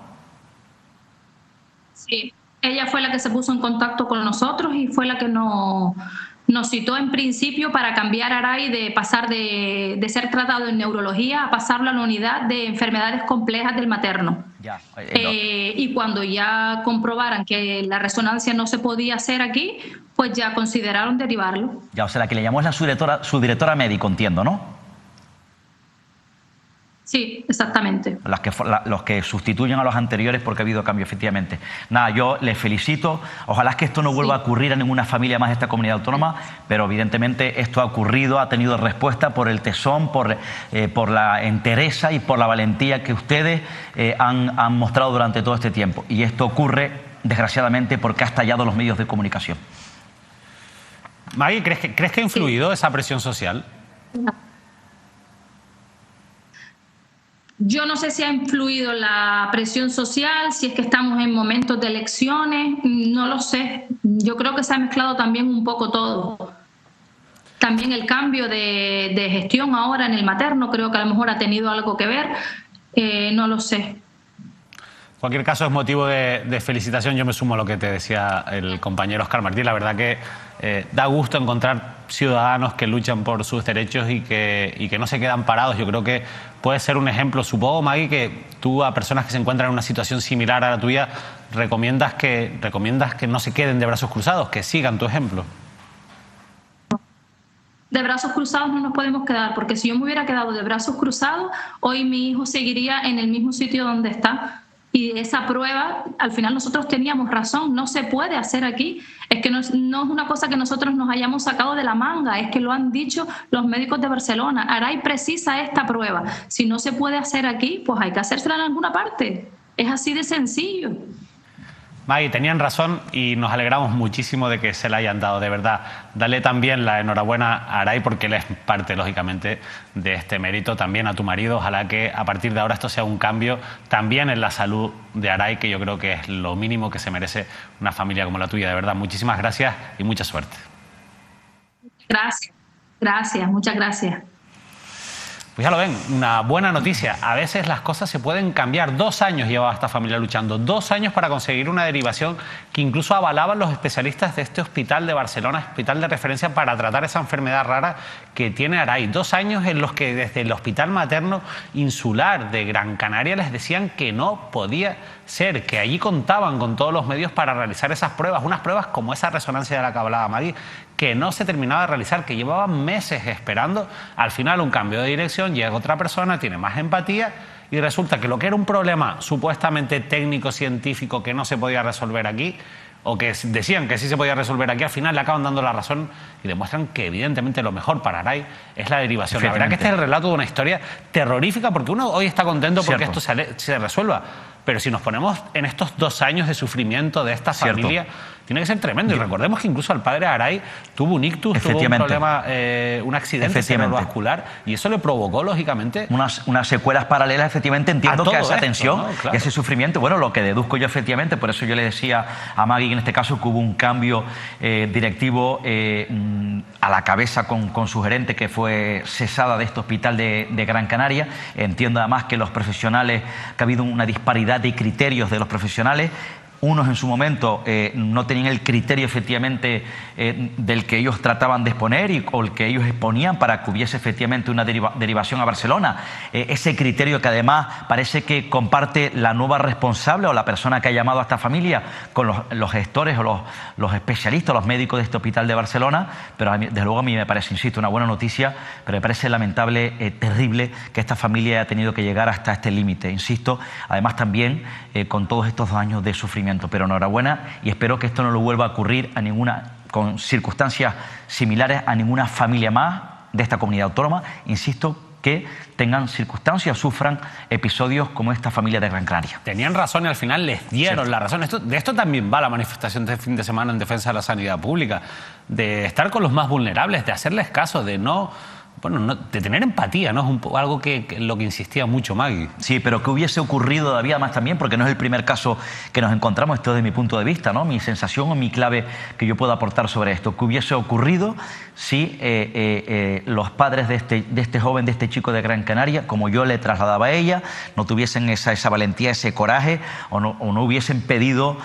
[SPEAKER 8] Sí. Ella fue la que se puso en contacto con nosotros y fue la que nos citó en principio para cambiar a Aray, de pasar de ser tratado en neurología a pasarlo a la unidad de enfermedades complejas del materno.
[SPEAKER 2] Ya,
[SPEAKER 8] y cuando ya comprobaran que la resonancia no se podía hacer aquí, pues ya consideraron derivarlo.
[SPEAKER 2] Ya, o sea, la que le llamó es la subdirectora médico, entiendo, ¿no?
[SPEAKER 8] Sí, exactamente.
[SPEAKER 2] Los que sustituyen a los anteriores, porque ha habido cambio, efectivamente. Nada, yo les felicito. Ojalá que esto no vuelva a ocurrir a ninguna familia más de esta comunidad autónoma, pero evidentemente esto ha ocurrido, ha tenido respuesta por el tesón, por la entereza y por la valentía que ustedes han mostrado durante todo este tiempo. Y esto ocurre, desgraciadamente, porque ha estallado los medios de comunicación.
[SPEAKER 1] Maggie, ¿crees que ha influido esa presión social?
[SPEAKER 8] Yo no sé si ha influido la presión social, si es que estamos en momentos de elecciones, no lo sé. Yo creo que se ha mezclado también un poco todo. También el cambio de gestión ahora en el materno creo que a lo mejor ha tenido algo que ver, no lo sé.
[SPEAKER 1] En cualquier caso es motivo de felicitación. Yo me sumo a lo que te decía el compañero Óscar Martí. La verdad que da gusto encontrar ciudadanos que luchan por sus derechos y que no se quedan parados. Yo creo que puede ser un ejemplo. Supongo, Maggie, que tú a personas que se encuentran en una situación similar a la tuya recomiendas que no se queden de brazos cruzados, que sigan tu ejemplo.
[SPEAKER 8] De brazos cruzados no nos podemos quedar, porque si yo me hubiera quedado de brazos cruzados, hoy mi hijo seguiría en el mismo sitio donde está. Y esa prueba, al final nosotros teníamos razón, no se puede hacer aquí. Es que no es una cosa que nosotros nos hayamos sacado de la manga, es que lo han dicho los médicos de Barcelona. Aray precisa esta prueba. Si no se puede hacer aquí, pues hay que hacérsela en alguna parte. Es así de sencillo.
[SPEAKER 1] Maggie, tenían razón y nos alegramos muchísimo de que se la hayan dado, de verdad. Dale también la enhorabuena a Aray, porque él es parte, lógicamente, de este mérito. También a tu marido. Ojalá que a partir de ahora esto sea un cambio también en la salud de Aray, que yo creo que es lo mínimo que se merece una familia como la tuya. De verdad, muchísimas gracias y mucha suerte.
[SPEAKER 8] Gracias, muchas gracias.
[SPEAKER 1] Pues ya lo ven, una buena noticia. A veces las cosas se pueden cambiar. 2 años llevaba esta familia luchando. 2 años para conseguir una derivación que incluso avalaban los especialistas de este hospital de Barcelona, hospital de referencia para tratar esa enfermedad rara que tiene Aray. 2 años en los que desde el Hospital Materno Insular de Gran Canaria les decían que no podía ser, que allí contaban con todos los medios para realizar esas pruebas. Unas pruebas como esa resonancia de la que hablaba Maggie, que no se terminaba de realizar, que llevaban meses esperando. Al final un cambio de dirección, llega otra persona, tiene más empatía y resulta que lo que era un problema supuestamente técnico, científico, que no se podía resolver aquí, o que decían que sí se podía resolver aquí, al final le acaban dando la razón y demuestran que evidentemente lo mejor para Aray es la derivación. La verdad que este es el relato de una historia terrorífica, porque uno hoy está contento porque esto se resuelva, pero si nos ponemos en estos 2 años de sufrimiento de esta familia, tiene que ser tremendo. Y recordemos que incluso el padre Aray tuvo un ictus, tuvo un problema, un accidente cerebrovascular, y eso le provocó, lógicamente,
[SPEAKER 2] unas secuelas paralelas, efectivamente, entiendo que a esa tensión,
[SPEAKER 1] ¿no? Claro.
[SPEAKER 2] Y ese sufrimiento, bueno, lo que deduzco yo, efectivamente, por eso yo le decía a Maggie en este caso que hubo un cambio directivo a la cabeza con su gerente, que fue cesada de este hospital de Gran Canaria. Entiendo además que los profesionales, que ha habido una disparidad diversidad de criterios de los profesionales. Unos en su momento no tenían el criterio efectivamente del que ellos trataban de exponer o el que ellos exponían para que hubiese efectivamente una derivación a Barcelona. Ese criterio que además parece que comparte la nueva responsable o la persona que ha llamado a esta familia con los gestores o los especialistas, los médicos de este hospital de Barcelona. Pero desde luego a mí me parece, insisto, una buena noticia, pero me parece lamentable, terrible que esta familia haya tenido que llegar hasta este límite. Insisto, además también con todos estos 2 años de sufrimiento. Pero enhorabuena y espero que esto no le vuelva a ocurrir con circunstancias similares a ninguna familia más de esta comunidad autónoma. Insisto, que tengan circunstancias, sufran episodios como esta familia de Gran Canaria.
[SPEAKER 1] Tenían razón y al final les dieron la razón. De esto también va la manifestación de fin de semana en defensa de la sanidad pública, de estar con los más vulnerables, de hacerles caso, de de tener empatía, ¿no? Es algo lo que insistía mucho Maggie.
[SPEAKER 2] Sí, pero que hubiese ocurrido todavía más también, porque no es el primer caso que nos encontramos, esto desde mi punto de vista, ¿no? Mi sensación o mi clave que yo puedo aportar sobre esto, que hubiese ocurrido si los padres de este joven, de este chico de Gran Canaria, como yo le trasladaba a ella, no tuviesen esa valentía, ese coraje, o no hubiesen pedido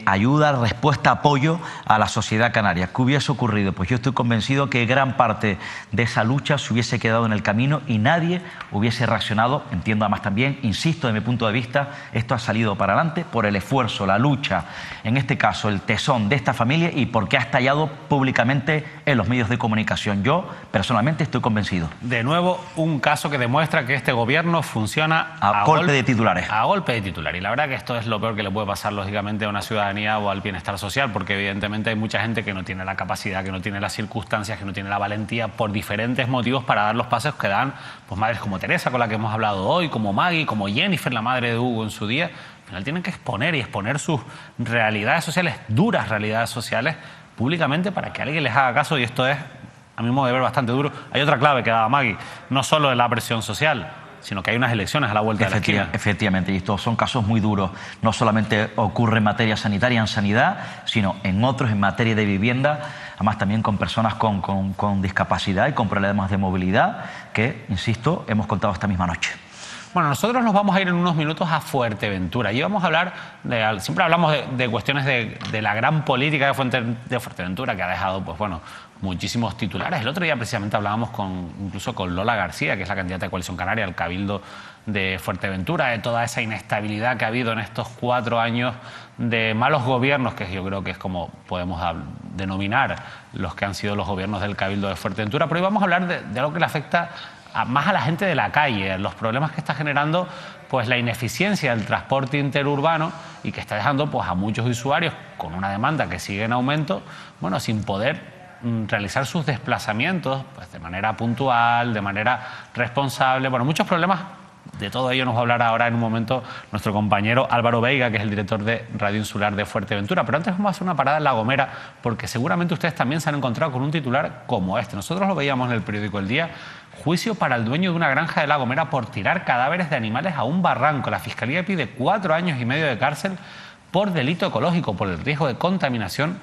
[SPEAKER 2] ayuda, respuesta, apoyo a la sociedad canaria. ¿Qué hubiese ocurrido? Pues yo estoy convencido que gran parte de esa lucha se hubiese quedado en el camino y nadie hubiese reaccionado. Entiendo además también, insisto, desde mi punto de vista, esto ha salido para adelante por el esfuerzo, la lucha, en este caso el tesón de esta familia y porque ha estallado públicamente en los medios de comunicación. Yo personalmente estoy convencido.
[SPEAKER 1] De nuevo, un caso que demuestra que este gobierno funciona
[SPEAKER 2] a golpe de titulares.
[SPEAKER 1] A golpe de titulares. Y la verdad que esto es lo peor que le puede pasar lógicamente a una ciudadanía o al bienestar social, porque evidentemente hay mucha gente que no tiene la capacidad, que no tiene las circunstancias, que no tiene la valentía por diferentes motivos para dar los pasos que dan pues madres como Teresa, con la que hemos hablado hoy, como Maggie, como Jennifer, la madre de Hugo en su día. Al final tienen que exponer sus realidades sociales, duras realidades sociales, públicamente para que alguien les haga caso, y esto es, a mi modo de ver, bastante duro. Hay otra clave que daba Maggie, no solo de la presión social, sino que hay unas elecciones a la vuelta de la esquina.
[SPEAKER 2] Efectivamente, y estos son casos muy duros. No solamente ocurre en materia sanitaria, en sanidad, sino en otros, en materia de vivienda, además también con personas con discapacidad y con problemas de movilidad, que, insisto, hemos contado esta misma noche.
[SPEAKER 1] Bueno, nosotros nos vamos a ir en unos minutos a Fuerteventura y vamos a hablar siempre hablamos de cuestiones de la gran política de Fuerteventura, que ha dejado, pues bueno, muchísimos titulares. El otro día precisamente hablábamos incluso con Lola García, que es la candidata de Coalición Canaria al Cabildo de Fuerteventura, de toda esa inestabilidad que ha habido en estos 4 años de malos gobiernos, que yo creo que es como podemos denominar los que han sido los gobiernos del Cabildo de Fuerteventura. Pero hoy vamos a hablar de algo que le afecta más a la gente de la calle, los problemas que está generando pues la ineficiencia del transporte interurbano y que está dejando pues a muchos usuarios con una demanda que sigue en aumento, bueno, sin poder realizar sus desplazamientos pues de manera puntual, de manera responsable. Bueno, muchos problemas. De todo ello nos va a hablar ahora en un momento nuestro compañero Álvaro Veiga, que es el director de Radio Insular de Fuerteventura. Pero antes vamos a hacer una parada en La Gomera, porque seguramente ustedes también se han encontrado con un titular como este. Nosotros lo veíamos en el periódico El Día. Juicio para el dueño de una granja de La Gomera por tirar cadáveres de animales a un barranco. La Fiscalía pide 4 años y medio de cárcel por delito ecológico, por el riesgo de contaminación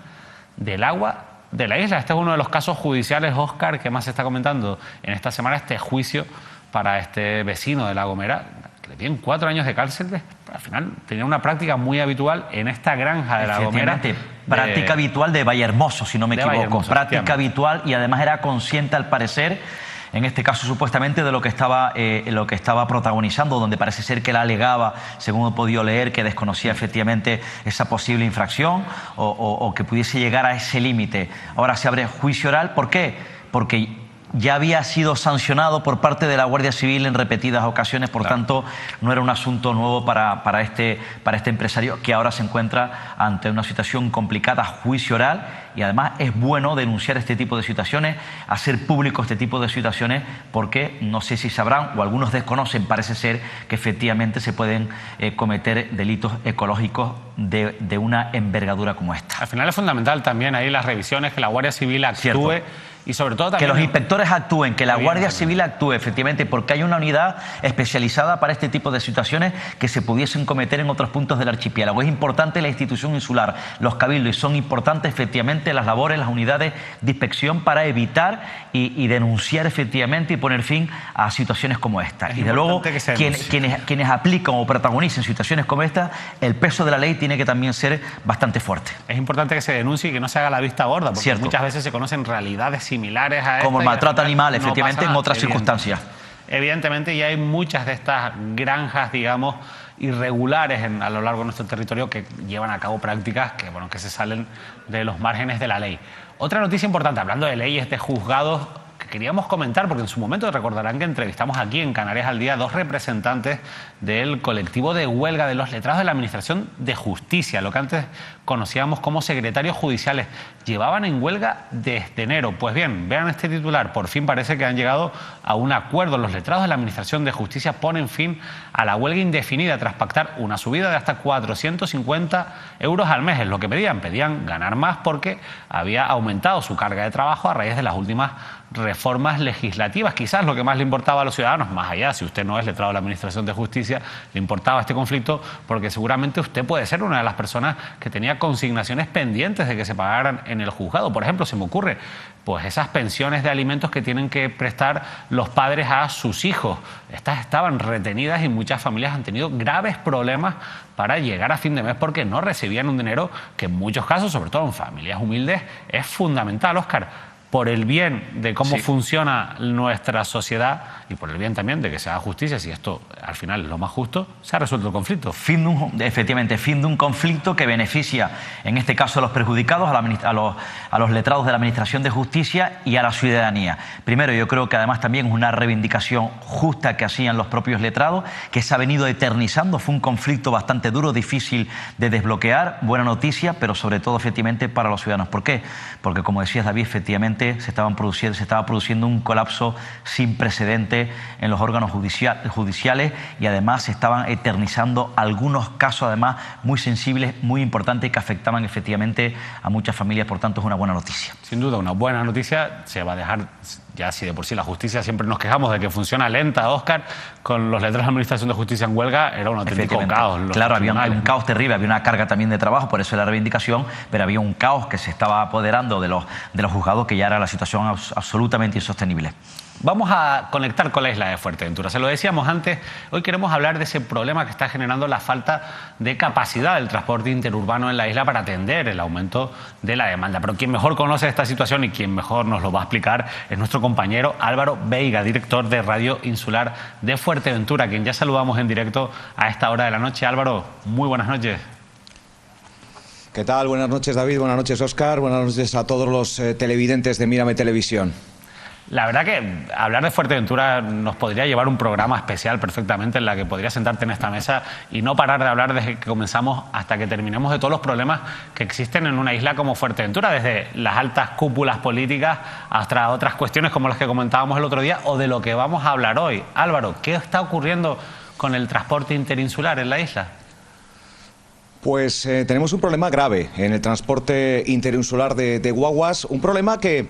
[SPEAKER 1] del agua de la isla. Este es uno de los casos judiciales, Óscar, que más se está comentando en esta semana, este juicio para este vecino de La Gomera, que le piden 4 años de cárcel. Al final tenía una práctica muy habitual en esta granja de La Gomera.
[SPEAKER 2] Práctica habitual de Vallehermoso, si no me equivoco. Práctica habitual, y además era consciente, al parecer, en este caso supuestamente, de lo que estaba protagonizando, donde parece ser que él alegaba, según he podido leer, que desconocía efectivamente esa posible infracción o que pudiese llegar a ese límite. Ahora se abre juicio oral. ¿Por qué? Porque ya había sido sancionado por parte de la Guardia Civil en repetidas ocasiones, por tanto no era un asunto nuevo para este empresario, que ahora se encuentra ante una situación complicada, juicio oral. Y además es bueno denunciar este tipo de situaciones, hacer público este tipo de situaciones, porque no sé si sabrán o algunos desconocen, parece ser que efectivamente se pueden cometer delitos ecológicos de una envergadura como esta.
[SPEAKER 1] Al final es fundamental también ahí las revisiones, que la Guardia Civil actúe y sobre todo también...
[SPEAKER 2] Que los inspectores actúen, que la Guardia Civil actúe, efectivamente, porque hay una unidad especializada para este tipo de situaciones que se pudiesen cometer en otros puntos del archipiélago. Es importante la institución insular, los cabildos, y son importantes efectivamente las labores, las unidades de inspección para evitar y denunciar efectivamente y poner fin a situaciones como esta. Y de luego, quienes aplican o protagonizan situaciones como esta, el peso de la ley tiene que también ser bastante fuerte.
[SPEAKER 1] Es importante que se denuncie y que no se haga la vista gorda, porque muchas veces se conocen realidades similares a esta.
[SPEAKER 2] Como el maltrato animal, efectivamente, en otras circunstancias.
[SPEAKER 1] Evidentemente, ya hay muchas de estas granjas, digamos, irregulares a lo largo de nuestro territorio que llevan a cabo prácticas que se salen de los márgenes de la ley. Otra noticia importante, hablando de leyes, de juzgados, que queríamos comentar, porque en su momento recordarán que entrevistamos aquí en Canarias al Día 2 representantes del colectivo de huelga de los letrados de la Administración de Justicia, lo que antes conocíamos como secretarios judiciales. Llevaban en huelga desde enero. Pues bien, vean este titular, por fin parece que han llegado a un acuerdo. Los letrados de la Administración de Justicia ponen fin a la huelga indefinida tras pactar una subida de hasta 450 euros al mes. Es lo que pedían ganar más porque había aumentado su carga de trabajo a raíz de las últimas reformas legislativas. Quizás lo que más le importaba a los ciudadanos, más allá, si usted no es letrado de la Administración de Justicia, le importaba este conflicto porque seguramente usted puede ser una de las personas que tenía consignaciones pendientes de que se pagaran en el juzgado. Por ejemplo, se me ocurre, pues esas pensiones de alimentos que tienen que prestar los padres a sus hijos. Estas estaban retenidas y muchas familias han tenido graves problemas para llegar a fin de mes porque no recibían un dinero que en muchos casos, sobre todo en familias humildes, es fundamental, Óscar, por el bien de cómo funciona nuestra sociedad y por el bien también de que se haga justicia, si esto al final es lo más justo, se ha resuelto el conflicto.
[SPEAKER 2] Efectivamente, fin de un conflicto que beneficia, en este caso a los perjudicados, a los letrados de la Administración de Justicia y a la ciudadanía. Primero, yo creo que además también es una reivindicación justa que hacían los propios letrados, que se ha venido eternizando. Fue un conflicto bastante duro, difícil de desbloquear. Buena noticia, pero sobre todo efectivamente para los ciudadanos. ¿Por qué? Porque, como decías, David, efectivamente se estaba produciendo un colapso sin precedente en los órganos judiciales y además se estaban eternizando algunos casos además muy sensibles, muy importantes que afectaban efectivamente a muchas familias. Por tanto, es una buena noticia.
[SPEAKER 1] Sin duda, una buena noticia. Se va a dejar, ya si de por sí la justicia siempre nos quejamos de que funciona lenta, Óscar, con los letrados de la Administración de Justicia en huelga era un auténtico caos.
[SPEAKER 2] Claro, había un caos terrible, había una carga también de trabajo, por eso la reivindicación, pero había un caos que se estaba apoderando de los juzgados, que ya era la situación absolutamente insostenible.
[SPEAKER 1] Vamos a conectar con la isla de Fuerteventura. Se lo decíamos antes, hoy queremos hablar de ese problema que está generando la falta de capacidad del transporte interurbano en la isla para atender el aumento de la demanda. Pero quien mejor conoce esta situación y quien mejor nos lo va a explicar es nuestro compañero Álvaro Veiga, director de Radio Insular de Fuerteventura, a quien ya saludamos en directo a esta hora de la noche. Álvaro, muy buenas noches.
[SPEAKER 9] ¿Qué tal? Buenas noches, David. Buenas noches, Óscar. Buenas noches a todos los televidentes de Mírame Televisión.
[SPEAKER 1] La verdad que hablar de Fuerteventura nos podría llevar un programa especial perfectamente en la que podría sentarte en esta mesa y no parar de hablar desde que comenzamos hasta que terminemos de todos los problemas que existen en una isla como Fuerteventura, desde las altas cúpulas políticas hasta otras cuestiones como las que comentábamos el otro día o de lo que vamos a hablar hoy. Álvaro, ¿qué está ocurriendo con el transporte interinsular en la isla?
[SPEAKER 9] Pues tenemos un problema grave en el transporte interinsular de guaguas, un problema que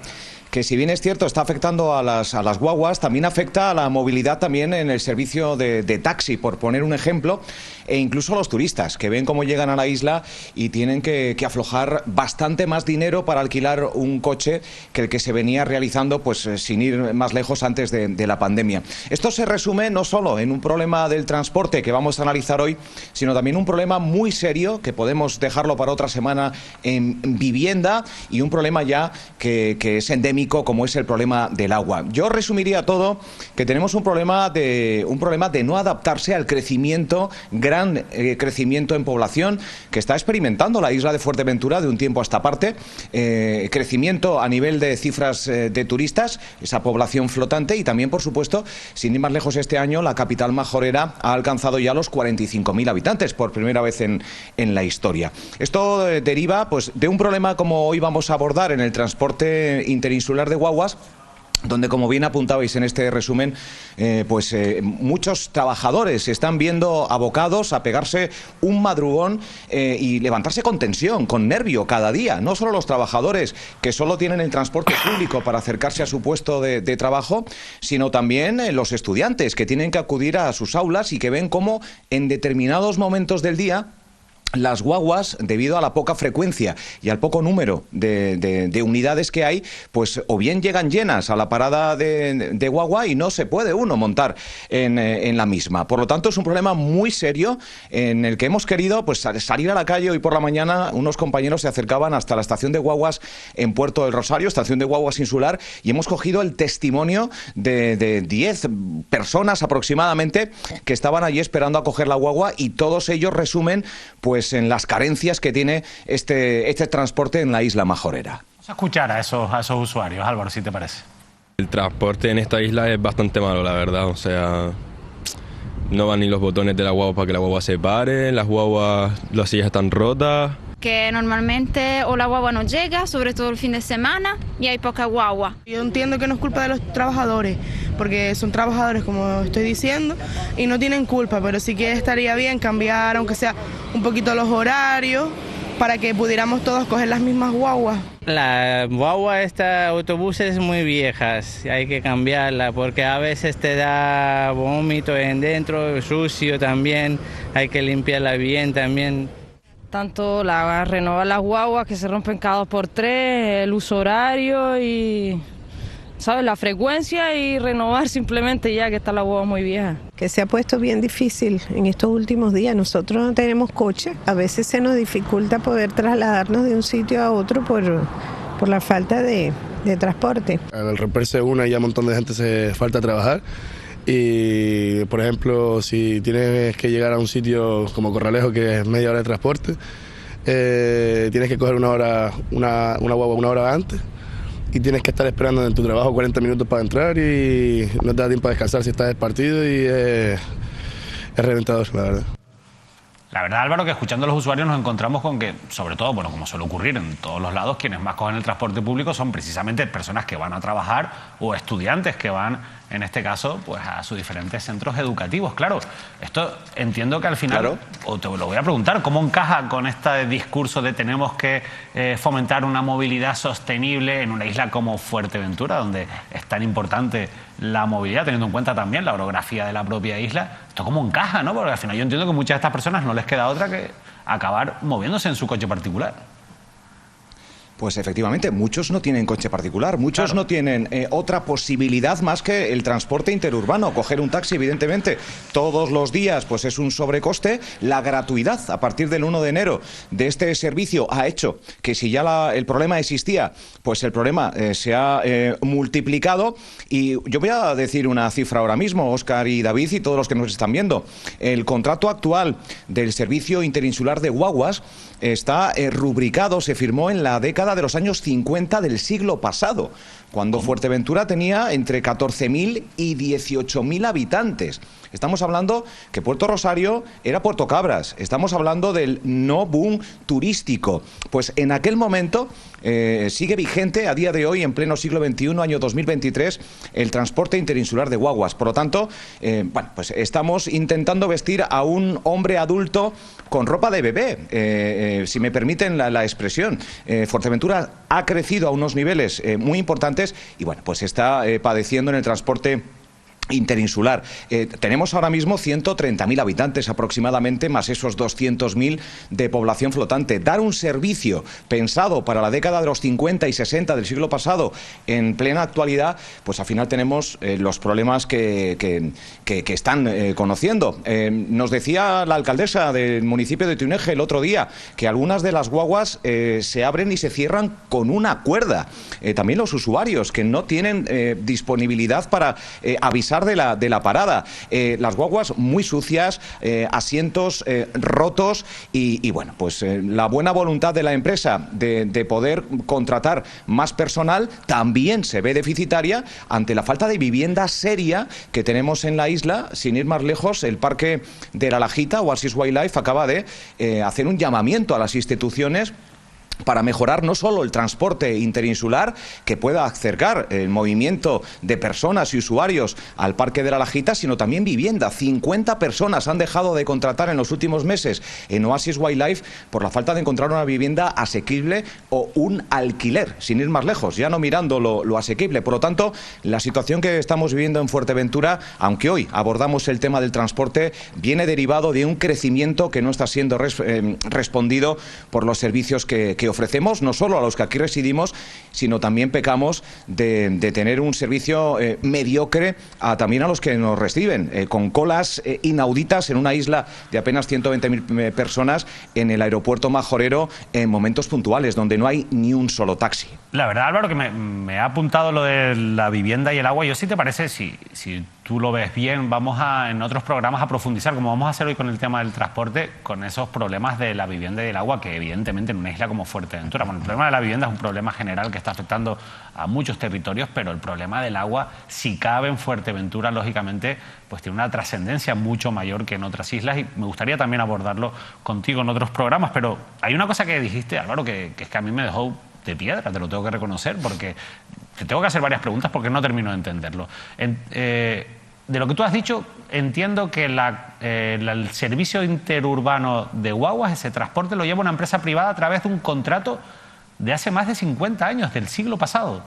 [SPEAKER 9] si bien es cierto está afectando a las guaguas, también afecta a la movilidad también en el servicio de taxi, por poner un ejemplo, e incluso a los turistas que ven cómo llegan a la isla y tienen que aflojar bastante más dinero para alquilar un coche que el que se venía realizando pues sin ir más lejos antes de la pandemia. Esto se resume no solo en un problema del transporte que vamos a analizar hoy, sino también un problema muy serio que podemos dejarlo para otra semana en vivienda y un problema ya que es endémico, como es el problema del agua. Yo resumiría todo que tenemos un problema de no adaptarse al crecimiento, gran crecimiento en población que está experimentando la isla de Fuerteventura de un tiempo a esta parte, crecimiento a nivel de cifras de turistas, esa población flotante, y también, por supuesto, sin ir más lejos, este año la capital majorera ha alcanzado ya los 45.000 habitantes por primera vez en la historia. Esto deriva pues de un problema como hoy vamos a abordar en el transporte interinsular de guaguas, donde, como bien apuntabais en este resumen, muchos trabajadores se están viendo abocados a pegarse un madrugón y levantarse con tensión, con nervio cada día. No solo los trabajadores que solo tienen el transporte público para acercarse a su puesto de trabajo, sino también los estudiantes que tienen que acudir a sus aulas y que ven cómo en determinados momentos del día las guaguas, debido a la poca frecuencia y al poco número de unidades que hay, pues o bien llegan llenas a la parada de guagua y no se puede uno montar en la misma. Por lo tanto, es un problema muy serio en el que hemos querido pues salir a la calle. Hoy por la mañana unos compañeros se acercaban hasta la estación de guaguas en Puerto del Rosario, estación de guaguas insular, y hemos cogido el testimonio de 10 personas aproximadamente que estaban allí esperando a coger la guagua, y todos ellos resumen pues en las carencias que tiene este transporte en la isla majorera.
[SPEAKER 1] Vamos a escuchar a esos usuarios, Álvaro, si te parece.
[SPEAKER 10] El transporte en esta isla es bastante malo, la verdad. O sea, no van ni los botones de la guagua para que la guagua se pare, las sillas están rotas.
[SPEAKER 11] Que normalmente o la guagua no llega, sobre todo el fin de semana, y hay poca guagua.
[SPEAKER 12] Yo entiendo que no es culpa de los trabajadores, porque son trabajadores, como estoy diciendo, y no tienen culpa, pero sí que estaría bien cambiar, aunque sea un poquito los horarios, para que pudiéramos todos coger las mismas guaguas.
[SPEAKER 13] La guagua, autobuses muy viejas, hay que cambiarla, porque a veces te da vómito en dentro, sucio también, hay que limpiarla bien también.
[SPEAKER 14] Tanto renovar las guaguas que se rompen cada 2 por 3, el uso horario y, ¿sabes?, la frecuencia, y renovar simplemente ya que está la guagua muy vieja.
[SPEAKER 15] Que se ha puesto bien difícil en estos últimos días. Nosotros no tenemos coche, a veces se nos dificulta poder trasladarnos de un sitio a otro por la falta de transporte.
[SPEAKER 16] En el reperse una ya un montón de gente se falta trabajar. Y, por ejemplo, si tienes que llegar a un sitio como Corralejo, que es media hora de transporte, tienes que coger una guagua una hora antes, y tienes que estar esperando en tu trabajo 40 minutos para entrar, y no te da tiempo a descansar si estás del partido, y es reventador, la verdad.
[SPEAKER 1] La verdad, Álvaro, que escuchando a los usuarios nos encontramos con que, sobre todo, bueno, como suele ocurrir en todos los lados, quienes más cogen el transporte público son precisamente personas que van a trabajar o estudiantes que van, en este caso, pues a sus diferentes centros educativos. Claro, esto entiendo que al final, claro, o te lo voy a preguntar, ¿cómo encaja con este discurso de tenemos que fomentar una movilidad sostenible en una isla como Fuerteventura, donde es tan importante la movilidad, teniendo en cuenta también la orografía de la propia isla? ¿Esto cómo encaja, no? Porque al final yo entiendo que muchas de estas personas no les queda otra que acabar moviéndose en su coche particular.
[SPEAKER 9] Pues efectivamente, muchos no tienen coche particular, muchos claro, no tienen otra posibilidad más que el transporte interurbano. Coger un taxi, evidentemente, todos los días pues es un sobrecoste. La gratuidad a partir del 1 de enero de este servicio ha hecho que, si ya el problema existía, pues el problema se ha multiplicado. Y yo voy a decir una cifra ahora mismo, Óscar y David y todos los que nos están viendo. El contrato actual del Servicio Interinsular de Guaguas está rubricado, se firmó en la década de los años 50 del siglo pasado, cuando Fuerteventura tenía entre 14.000 y 18.000 habitantes. Estamos hablando que Puerto Rosario era Puerto Cabras, estamos hablando del no boom turístico. Pues en aquel momento sigue vigente a día de hoy, en pleno siglo XXI, año 2023, el transporte interinsular de guaguas. Por lo tanto, pues estamos intentando vestir a un hombre adulto con ropa de bebé, si me permiten la expresión. Fuerteventura ha crecido a unos niveles muy importantes y bueno, pues está padeciendo en el transporte interinsular. Tenemos ahora mismo 130.000 habitantes aproximadamente, más esos 200.000 de población flotante. Dar un servicio pensado para la década de los 50 y 60 del siglo pasado en plena actualidad, pues al final tenemos los problemas que están conociendo. Nos decía la alcaldesa del municipio de Tuneje el otro día que algunas de las guaguas se abren y se cierran con una cuerda. También los usuarios que no tienen disponibilidad para avisar de la parada. Las guaguas muy sucias, asientos rotos y bueno, pues la buena voluntad de la empresa de poder contratar más personal también se ve deficitaria ante la falta de vivienda seria que tenemos en la isla. Sin ir más lejos, el Parque de la Lajita, Oasis Wildlife, acaba de hacer un llamamiento a las instituciones para mejorar no solo el transporte interinsular, que pueda acercar el movimiento de personas y usuarios al Parque de la Lajita, sino también vivienda. 50 personas han dejado de contratar en los últimos meses en Oasis Wildlife por la falta de encontrar una vivienda asequible o un alquiler, sin ir más lejos, ya no mirando lo asequible. Por lo tanto, la situación que estamos viviendo en Fuerteventura, aunque hoy abordamos el tema del transporte, viene derivado de un crecimiento que no está siendo respondido por los servicios que ofrecemos, no solo a los que aquí residimos, sino también pecamos de tener un servicio mediocre también a los que nos reciben, con colas inauditas en una isla de apenas 120.000 personas en el aeropuerto majorero en momentos puntuales, donde no hay ni un solo taxi.
[SPEAKER 1] La verdad, Álvaro, que me ha apuntado lo de la vivienda y el agua. Yo, si te parece, si tú lo ves bien, vamos en otros programas a profundizar, como vamos a hacer hoy con el tema del transporte, con esos problemas de la vivienda y el agua, que evidentemente en una isla como Fuerteventura, bueno, el problema de la vivienda es un problema general que está afectando a muchos territorios, pero el problema del agua, si cabe en Fuerteventura, lógicamente, pues tiene una trascendencia mucho mayor que en otras islas, y me gustaría también abordarlo contigo en otros programas. Pero hay una cosa que dijiste, Álvaro, que es que a mí me dejó de piedra, te lo tengo que reconocer, porque te tengo que hacer varias preguntas porque no termino de entenderlo. De lo que tú has dicho, entiendo que el servicio interurbano de guaguas, ese transporte, lo lleva una empresa privada a través de un contrato de hace más de 50 años, del siglo pasado.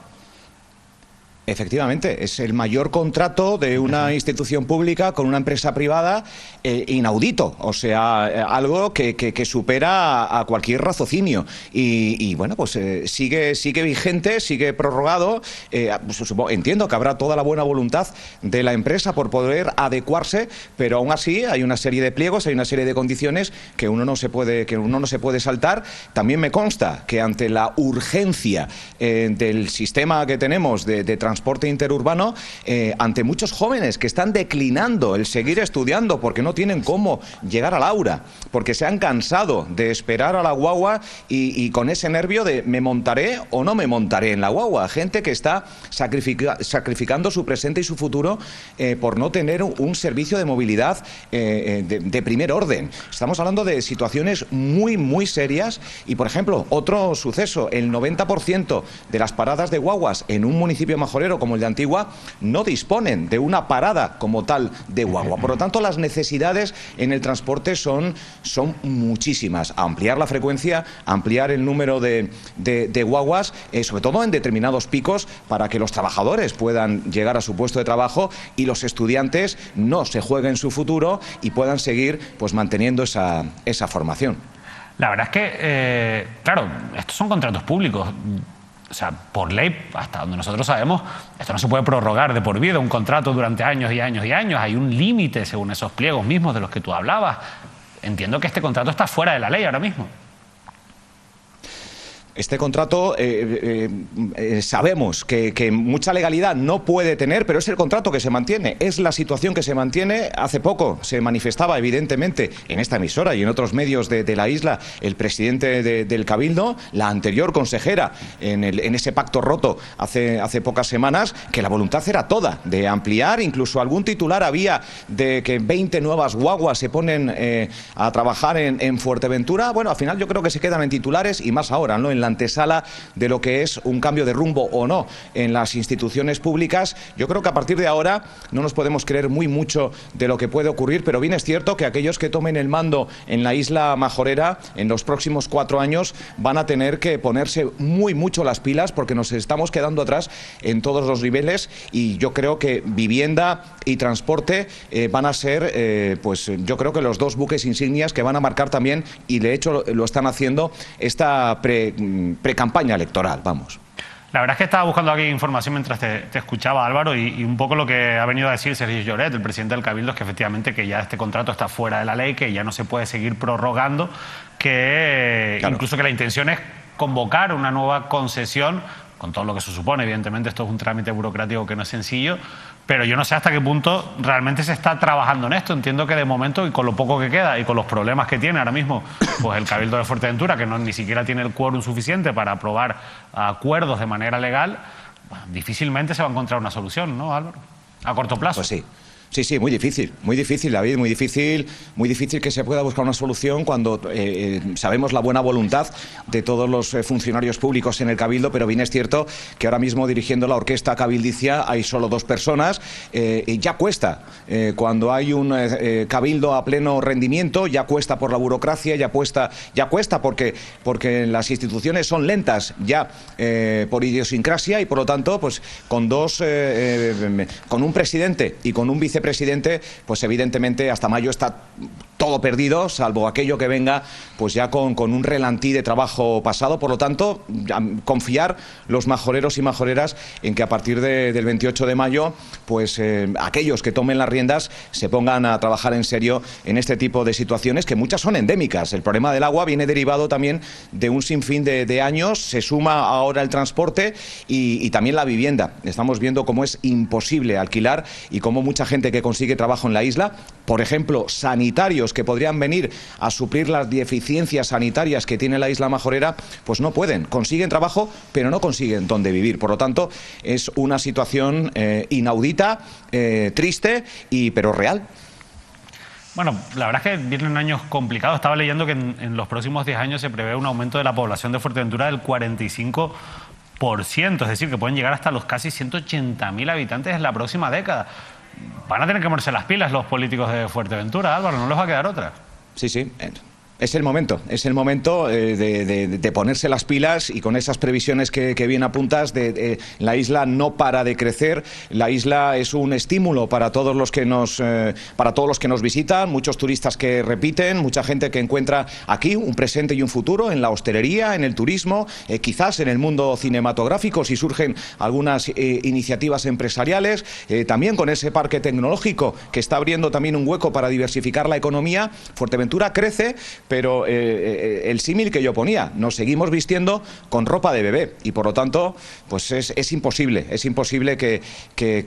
[SPEAKER 9] Efectivamente, es el mayor contrato de una institución pública con una empresa privada, inaudito, o sea, algo que supera a cualquier raciocinio. Y bueno, pues sigue vigente, sigue prorrogado. Entiendo que habrá toda la buena voluntad de la empresa por poder adecuarse, pero aún así hay una serie de pliegos, hay una serie de condiciones que uno no se puede saltar. También me consta que ante la urgencia del sistema que tenemos de transporte interurbano, ante muchos jóvenes que están declinando el seguir estudiando porque no tienen cómo llegar al aula, porque se han cansado de esperar a la guagua y con ese nervio de ¿me montaré o no me montaré en la guagua? Gente que está sacrificando su presente y su futuro por no tener un servicio de movilidad de primer orden. Estamos hablando de situaciones muy, muy serias y, por ejemplo, otro suceso, el 90% de las paradas de guaguas en un municipio majorero como el de Antigua no disponen de una parada como tal de guagua. Por lo tanto, las necesidades en el transporte son muchísimas. Ampliar la frecuencia, ampliar el número de guaguas, sobre todo en determinados picos, para que los trabajadores puedan llegar a su puesto de trabajo y los estudiantes no se jueguen su futuro y puedan seguir pues manteniendo esa formación.
[SPEAKER 1] La verdad es que, claro, estos son contratos públicos. O sea, por ley, hasta donde nosotros sabemos, esto no se puede prorrogar de por vida, un contrato durante años y años y años. Hay un límite según esos pliegos mismos de los que tú hablabas. Entiendo que este contrato está fuera de la ley ahora mismo.
[SPEAKER 9] Este contrato sabemos que mucha legalidad no puede tener, pero es el contrato que se mantiene, es la situación que se mantiene. Hace poco se manifestaba evidentemente en esta emisora y en otros medios de la isla el presidente del Cabildo, la anterior consejera en ese pacto roto hace pocas semanas, que la voluntad era toda de ampliar, incluso algún titular había de que 20 nuevas guaguas se ponen a trabajar en Fuerteventura. Bueno, al final yo creo que se quedan en titulares y más ahora, ¿no? En la antesala de lo que es un cambio de rumbo o no en las instituciones públicas. Yo creo que a partir de ahora no nos podemos creer muy mucho de lo que puede ocurrir, pero bien es cierto que aquellos que tomen el mando en la isla majorera en los próximos 4 años van a tener que ponerse muy mucho las pilas, porque nos estamos quedando atrás en todos los niveles, y yo creo que vivienda y transporte van a ser, pues yo creo que los dos buques insignias que van a marcar también, y de hecho lo están haciendo, esta pre-campaña electoral, vamos.
[SPEAKER 1] La verdad es que estaba buscando aquí información mientras te escuchaba, Álvaro, y un poco lo que ha venido a decir Sergi Lloret, el presidente del Cabildo, es que efectivamente que ya este contrato está fuera de la ley, que ya no se puede seguir prorrogando, que claro, incluso que la intención es convocar una nueva concesión, con todo lo que se supone. Evidentemente esto es un trámite burocrático que no es sencillo, pero yo no sé hasta qué punto realmente se está trabajando en esto. Entiendo que de momento, y con lo poco que queda y con los problemas que tiene ahora mismo pues el Cabildo de Fuerteventura, que ni siquiera tiene el quórum suficiente para aprobar acuerdos de manera legal, difícilmente se va a encontrar una solución, ¿no, Álvaro? A corto plazo.
[SPEAKER 9] Pues sí. Sí, muy difícil, David, muy difícil que se pueda buscar una solución cuando sabemos la buena voluntad de todos los funcionarios públicos en el Cabildo, pero bien es cierto que ahora mismo dirigiendo la orquesta cabildicia hay solo 2 personas y ya cuesta. Cuando hay un Cabildo a pleno rendimiento, ya cuesta por la burocracia, ya cuesta porque las instituciones son lentas ya por idiosincrasia y por lo tanto, pues con un presidente y con un vicepresidente, pues evidentemente hasta mayo está todo perdido, salvo aquello que venga pues ya con un relantí de trabajo pasado. Por lo tanto, confiar los majoreros y majoreras en que a partir del 28 de mayo, pues aquellos que tomen las riendas se pongan a trabajar en serio en este tipo de situaciones que muchas son endémicas. El problema del agua viene derivado también de un sinfín de años, se suma ahora el transporte y también la vivienda. Estamos viendo cómo es imposible alquilar y cómo mucha gente que consigue trabajo en la isla, por ejemplo, sanitarios que podrían venir a suplir las deficiencias sanitarias que tiene la isla majorera, pues no pueden. Consiguen trabajo, pero no consiguen dónde vivir. Por lo tanto, es una situación inaudita, triste, pero real.
[SPEAKER 1] Bueno, la verdad es que vienen años complicados. Estaba leyendo que en los próximos 10 años se prevé un aumento de la población de Fuerteventura del 45%, es decir, que pueden llegar hasta los casi 180.000 habitantes en la próxima década. Van a tener que ponerse las pilas los políticos de Fuerteventura, Álvaro, no les va a quedar otra.
[SPEAKER 9] Sí. Es el momento de ponerse las pilas y con esas previsiones que bien apuntas, la isla no para de crecer, la isla es un estímulo para todos los que nos visitan, muchos turistas que repiten, mucha gente que encuentra aquí un presente y un futuro en la hostelería, en el turismo, quizás en el mundo cinematográfico si surgen algunas iniciativas empresariales, también con ese parque tecnológico que está abriendo también un hueco para diversificar la economía. Fuerteventura crece, pero el símil que yo ponía, nos seguimos vistiendo con ropa de bebé y por lo tanto pues es imposible que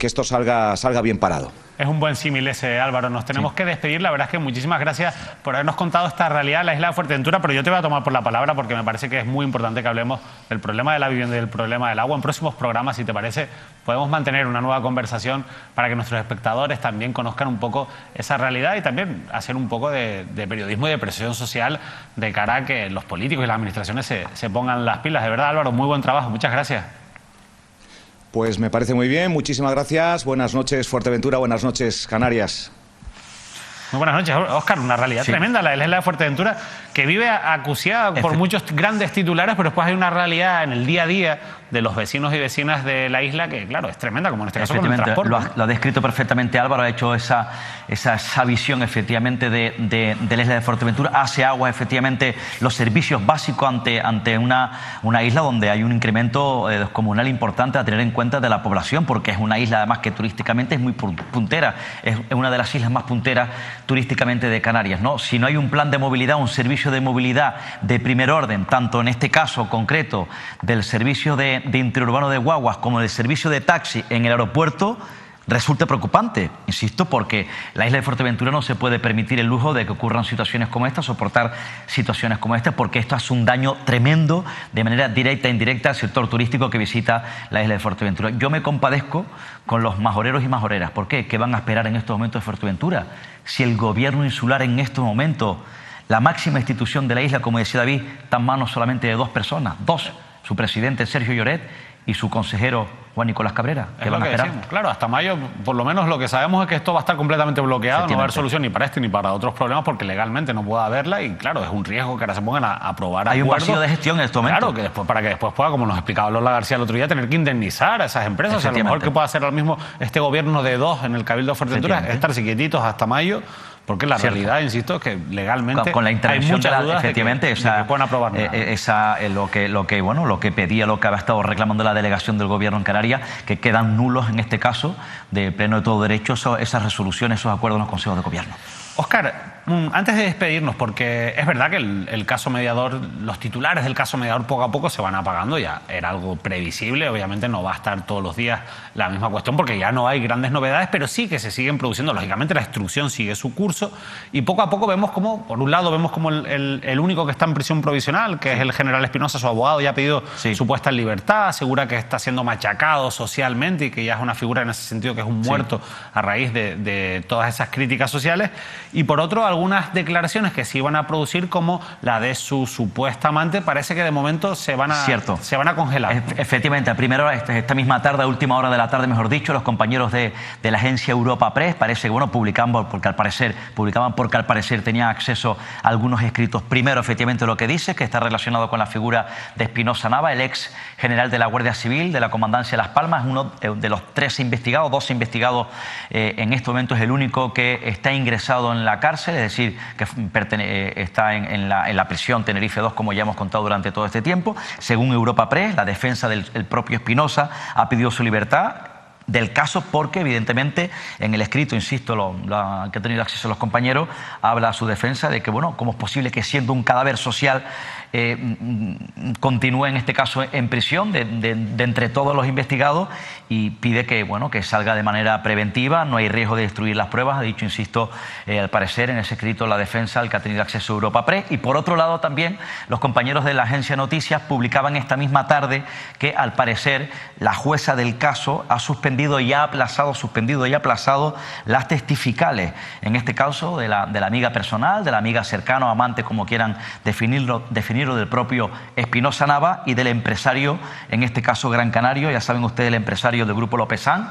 [SPEAKER 9] esto salga bien parado.
[SPEAKER 1] Es un buen símil ese, Álvaro. Nos tenemos que despedir. La verdad es que muchísimas gracias por habernos contado esta realidad de la isla de Fuerteventura, pero yo te voy a tomar por la palabra porque me parece que es muy importante que hablemos del problema de la vivienda y del problema del agua. En próximos programas, si te parece, podemos mantener una nueva conversación para que nuestros espectadores también conozcan un poco esa realidad y también hacer un poco de periodismo y de presión social de cara a que los políticos y las administraciones se pongan las pilas. De verdad, Álvaro, muy buen trabajo. Muchas gracias.
[SPEAKER 9] Pues me parece muy bien, muchísimas gracias. Buenas noches, Fuerteventura, buenas noches, Canarias.
[SPEAKER 1] Muy buenas noches, Óscar. Una realidad tremenda la isla de Fuerteventura, que vive acuciada por muchos grandes titulares, pero después hay una realidad en el día a día de los vecinos y vecinas de la isla que, claro, es tremenda, como en este caso con el transporte.
[SPEAKER 2] Lo ha descrito perfectamente Álvaro, ha hecho esa visión efectivamente de la isla de Fuerteventura. Hace agua efectivamente los servicios básicos ante una isla donde hay un incremento descomunal importante a tener en cuenta de la población, porque es una isla además que turísticamente es muy puntera, es una de las islas más punteras turísticamente de Canarias, ¿no? Si no hay un plan de movilidad, un servicio de movilidad de primer orden, tanto en este caso concreto del servicio de interurbano de guaguas como del servicio de taxi en el aeropuerto, resulta preocupante, insisto, porque la isla de Fuerteventura no se puede permitir el lujo de que ocurran situaciones como esta, soportar situaciones como esta, porque esto hace un daño tremendo de manera directa e indirecta al sector turístico que visita la isla de Fuerteventura. Yo me compadezco con los majoreros y majoreras. ¿Por qué? ¿Qué van a esperar en estos momentos de Fuerteventura? Si el gobierno insular en estos momentos, la máxima institución de la isla, como decía David, está en manos solamente de 2 personas, su presidente Sergio Lloret y su consejero Juan Nicolás Cabrera. ¿Qué van a esperar?
[SPEAKER 1] Decimos, claro, hasta mayo, por lo menos lo que sabemos es que esto va a estar completamente bloqueado, no va a haber solución ni para este ni para otros problemas, porque legalmente no puede haberla y, claro, es un riesgo que ahora se pongan a aprobar
[SPEAKER 2] Hay
[SPEAKER 1] acuerdos.
[SPEAKER 2] Un vacío de gestión en este momento.
[SPEAKER 1] Claro, que después, para que después pueda, como nos explicaba Lola García el otro día, tener que indemnizar a esas empresas. O sea, lo mejor que pueda hacer ahora mismo este gobierno de 2 en el Cabildo de Fuerteventura es estarse quietitos hasta mayo. Porque la realidad, insisto, es que legalmente
[SPEAKER 2] con la intervención
[SPEAKER 1] hay muchas dudas
[SPEAKER 2] efectivamente,
[SPEAKER 1] de que puedan aprobar nada.
[SPEAKER 2] Lo que pedía, lo que había estado reclamando la delegación del gobierno en Canarias, que quedan nulos en este caso, de pleno de todo derecho, esas resoluciones, esos acuerdos en los consejos de gobierno.
[SPEAKER 1] Óscar, antes de despedirnos, porque es verdad que el caso mediador, los titulares del caso mediador poco a poco se van apagando, ya era algo previsible, obviamente no va a estar todos los días la misma cuestión porque ya no hay grandes novedades, pero sí que se siguen produciendo, lógicamente la instrucción sigue su curso y poco a poco vemos como, por un lado vemos como el único que está en prisión provisional, que es el general Espinosa, su abogado ya ha pedido su puesta en libertad, asegura que está siendo machacado socialmente y que ya es una figura en ese sentido que es un muerto a raíz de todas esas críticas sociales. Y por otro, algunas declaraciones que se iban a producir, como la de su supuesta amante, parece que de momento se van a congelar.
[SPEAKER 2] Efectivamente, a primera hora, esta misma tarde, a última hora de la tarde, mejor dicho, los compañeros de la agencia Europa Press, parece que bueno, publicaban porque al parecer tenían acceso a algunos escritos. Primero, efectivamente, lo que dice, que está relacionado con la figura de Espinosa Nava, el ex general de la Guardia Civil de la Comandancia de Las Palmas, uno de los 13 investigados, 2 investigados en este momento, es el único que está ingresado en la cárcel, es decir, que está en la prisión Tenerife 2, como ya hemos contado durante todo este tiempo. Según Europa Press, la defensa del propio Espinosa ha pedido su libertad del caso porque, evidentemente, en el escrito, insisto, que ha tenido acceso a los compañeros, habla a su defensa de que, bueno, cómo es posible que siendo un cadáver social continúe en este caso en prisión de entre todos los investigados, y pide que, bueno, que salga de manera preventiva, no hay riesgo de destruir las pruebas, ha dicho, insisto, al parecer en ese escrito la defensa al que ha tenido acceso a Europa Press. Y por otro lado también los compañeros de la agencia Noticias publicaban esta misma tarde que al parecer la jueza del caso ha suspendido y ha aplazado las testificales, en este caso de la amiga personal, de la amiga cercana o amante, como quieran definirlo, del propio Espinosa Nava, y del empresario, en este caso gran canario, ya saben ustedes, el empresario del Grupo Lopezán,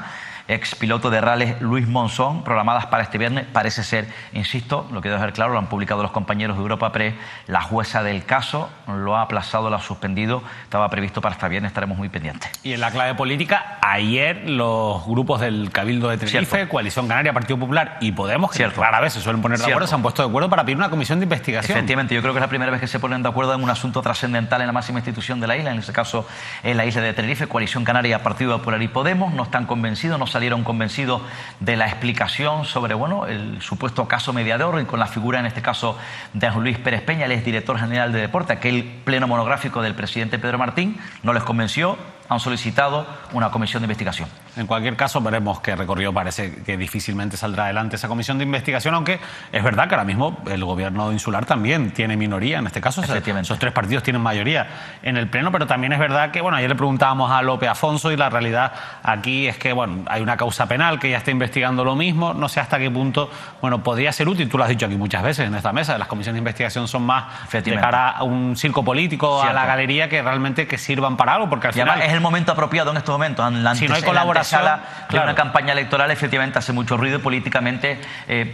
[SPEAKER 2] ex piloto de rallies Luis Monzón, programadas para este viernes. Parece ser, insisto, lo quiero dejar claro, lo han publicado los compañeros de Europa Press, la jueza del caso lo ha aplazado, lo ha suspendido, estaba previsto para este viernes, estaremos muy pendientes.
[SPEAKER 1] Y en la clave política, ayer los grupos del Cabildo de Tenerife, Coalición Canaria, Partido Popular y Podemos, que rara vez se suelen poner de acuerdo, se han puesto de acuerdo para pedir una comisión de investigación.
[SPEAKER 2] Efectivamente, yo creo que es la primera vez que se ponen de acuerdo en un asunto trascendental en la máxima institución de la isla, en este caso en la isla de Tenerife. Coalición Canaria, Partido Popular y Podemos no están convencidos, no salieron convencidos de la explicación sobre, bueno, el supuesto caso mediador, y con la figura en este caso de Ángel Luis Pérez Peña, el exdirector general de Deporte, aquel pleno monográfico del presidente Pedro Martín, no les convenció, han solicitado una comisión de investigación.
[SPEAKER 1] En cualquier caso, veremos qué recorrido. Parece que difícilmente saldrá adelante esa comisión de investigación, aunque es verdad que ahora mismo el gobierno insular también tiene minoría, en este caso esos 3 partidos tienen mayoría en el pleno, pero también es verdad que, bueno, ayer le preguntábamos a López Afonso y la realidad aquí es que, bueno, hay una causa penal que ya está investigando lo mismo, no sé hasta qué punto, bueno, podría ser útil, tú lo has dicho aquí muchas veces en esta mesa, las comisiones de investigación son más de cara a un circo político, a la galería, que realmente que sirvan para algo, porque al final
[SPEAKER 2] es el momento apropiado en estos momentos.
[SPEAKER 1] Si no hay colaboración
[SPEAKER 2] de una campaña electoral, efectivamente hace mucho ruido y políticamente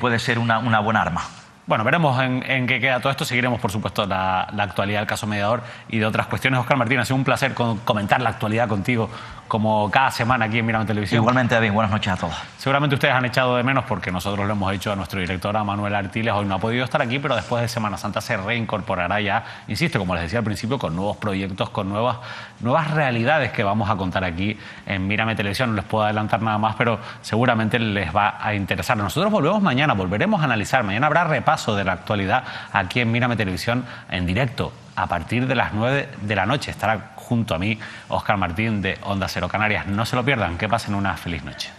[SPEAKER 2] puede ser una buena arma.
[SPEAKER 1] Bueno, veremos en qué queda todo esto. Seguiremos, por supuesto, la actualidad del caso mediador y de otras cuestiones. Óscar Martín, ha sido un placer comentar la actualidad contigo, como cada semana aquí en Mírame Televisión.
[SPEAKER 2] Igualmente, David, buenas noches a todos.
[SPEAKER 1] Seguramente ustedes han echado de menos, porque nosotros lo hemos hecho a nuestro director, a Manuel Artiles. Hoy no ha podido estar aquí, pero después de Semana Santa se reincorporará ya, insisto, como les decía al principio, con nuevos proyectos, con nuevas realidades que vamos a contar aquí en Mírame Televisión. No les puedo adelantar nada más, pero seguramente les va a interesar. Nosotros volvemos mañana, volveremos a analizar. Mañana habrá repaso de la actualidad aquí en Mírame Televisión en directo. A partir de las 9 de la noche estará junto a mí Óscar Martín de Onda Cero Canarias. No se lo pierdan, que pasen una feliz noche.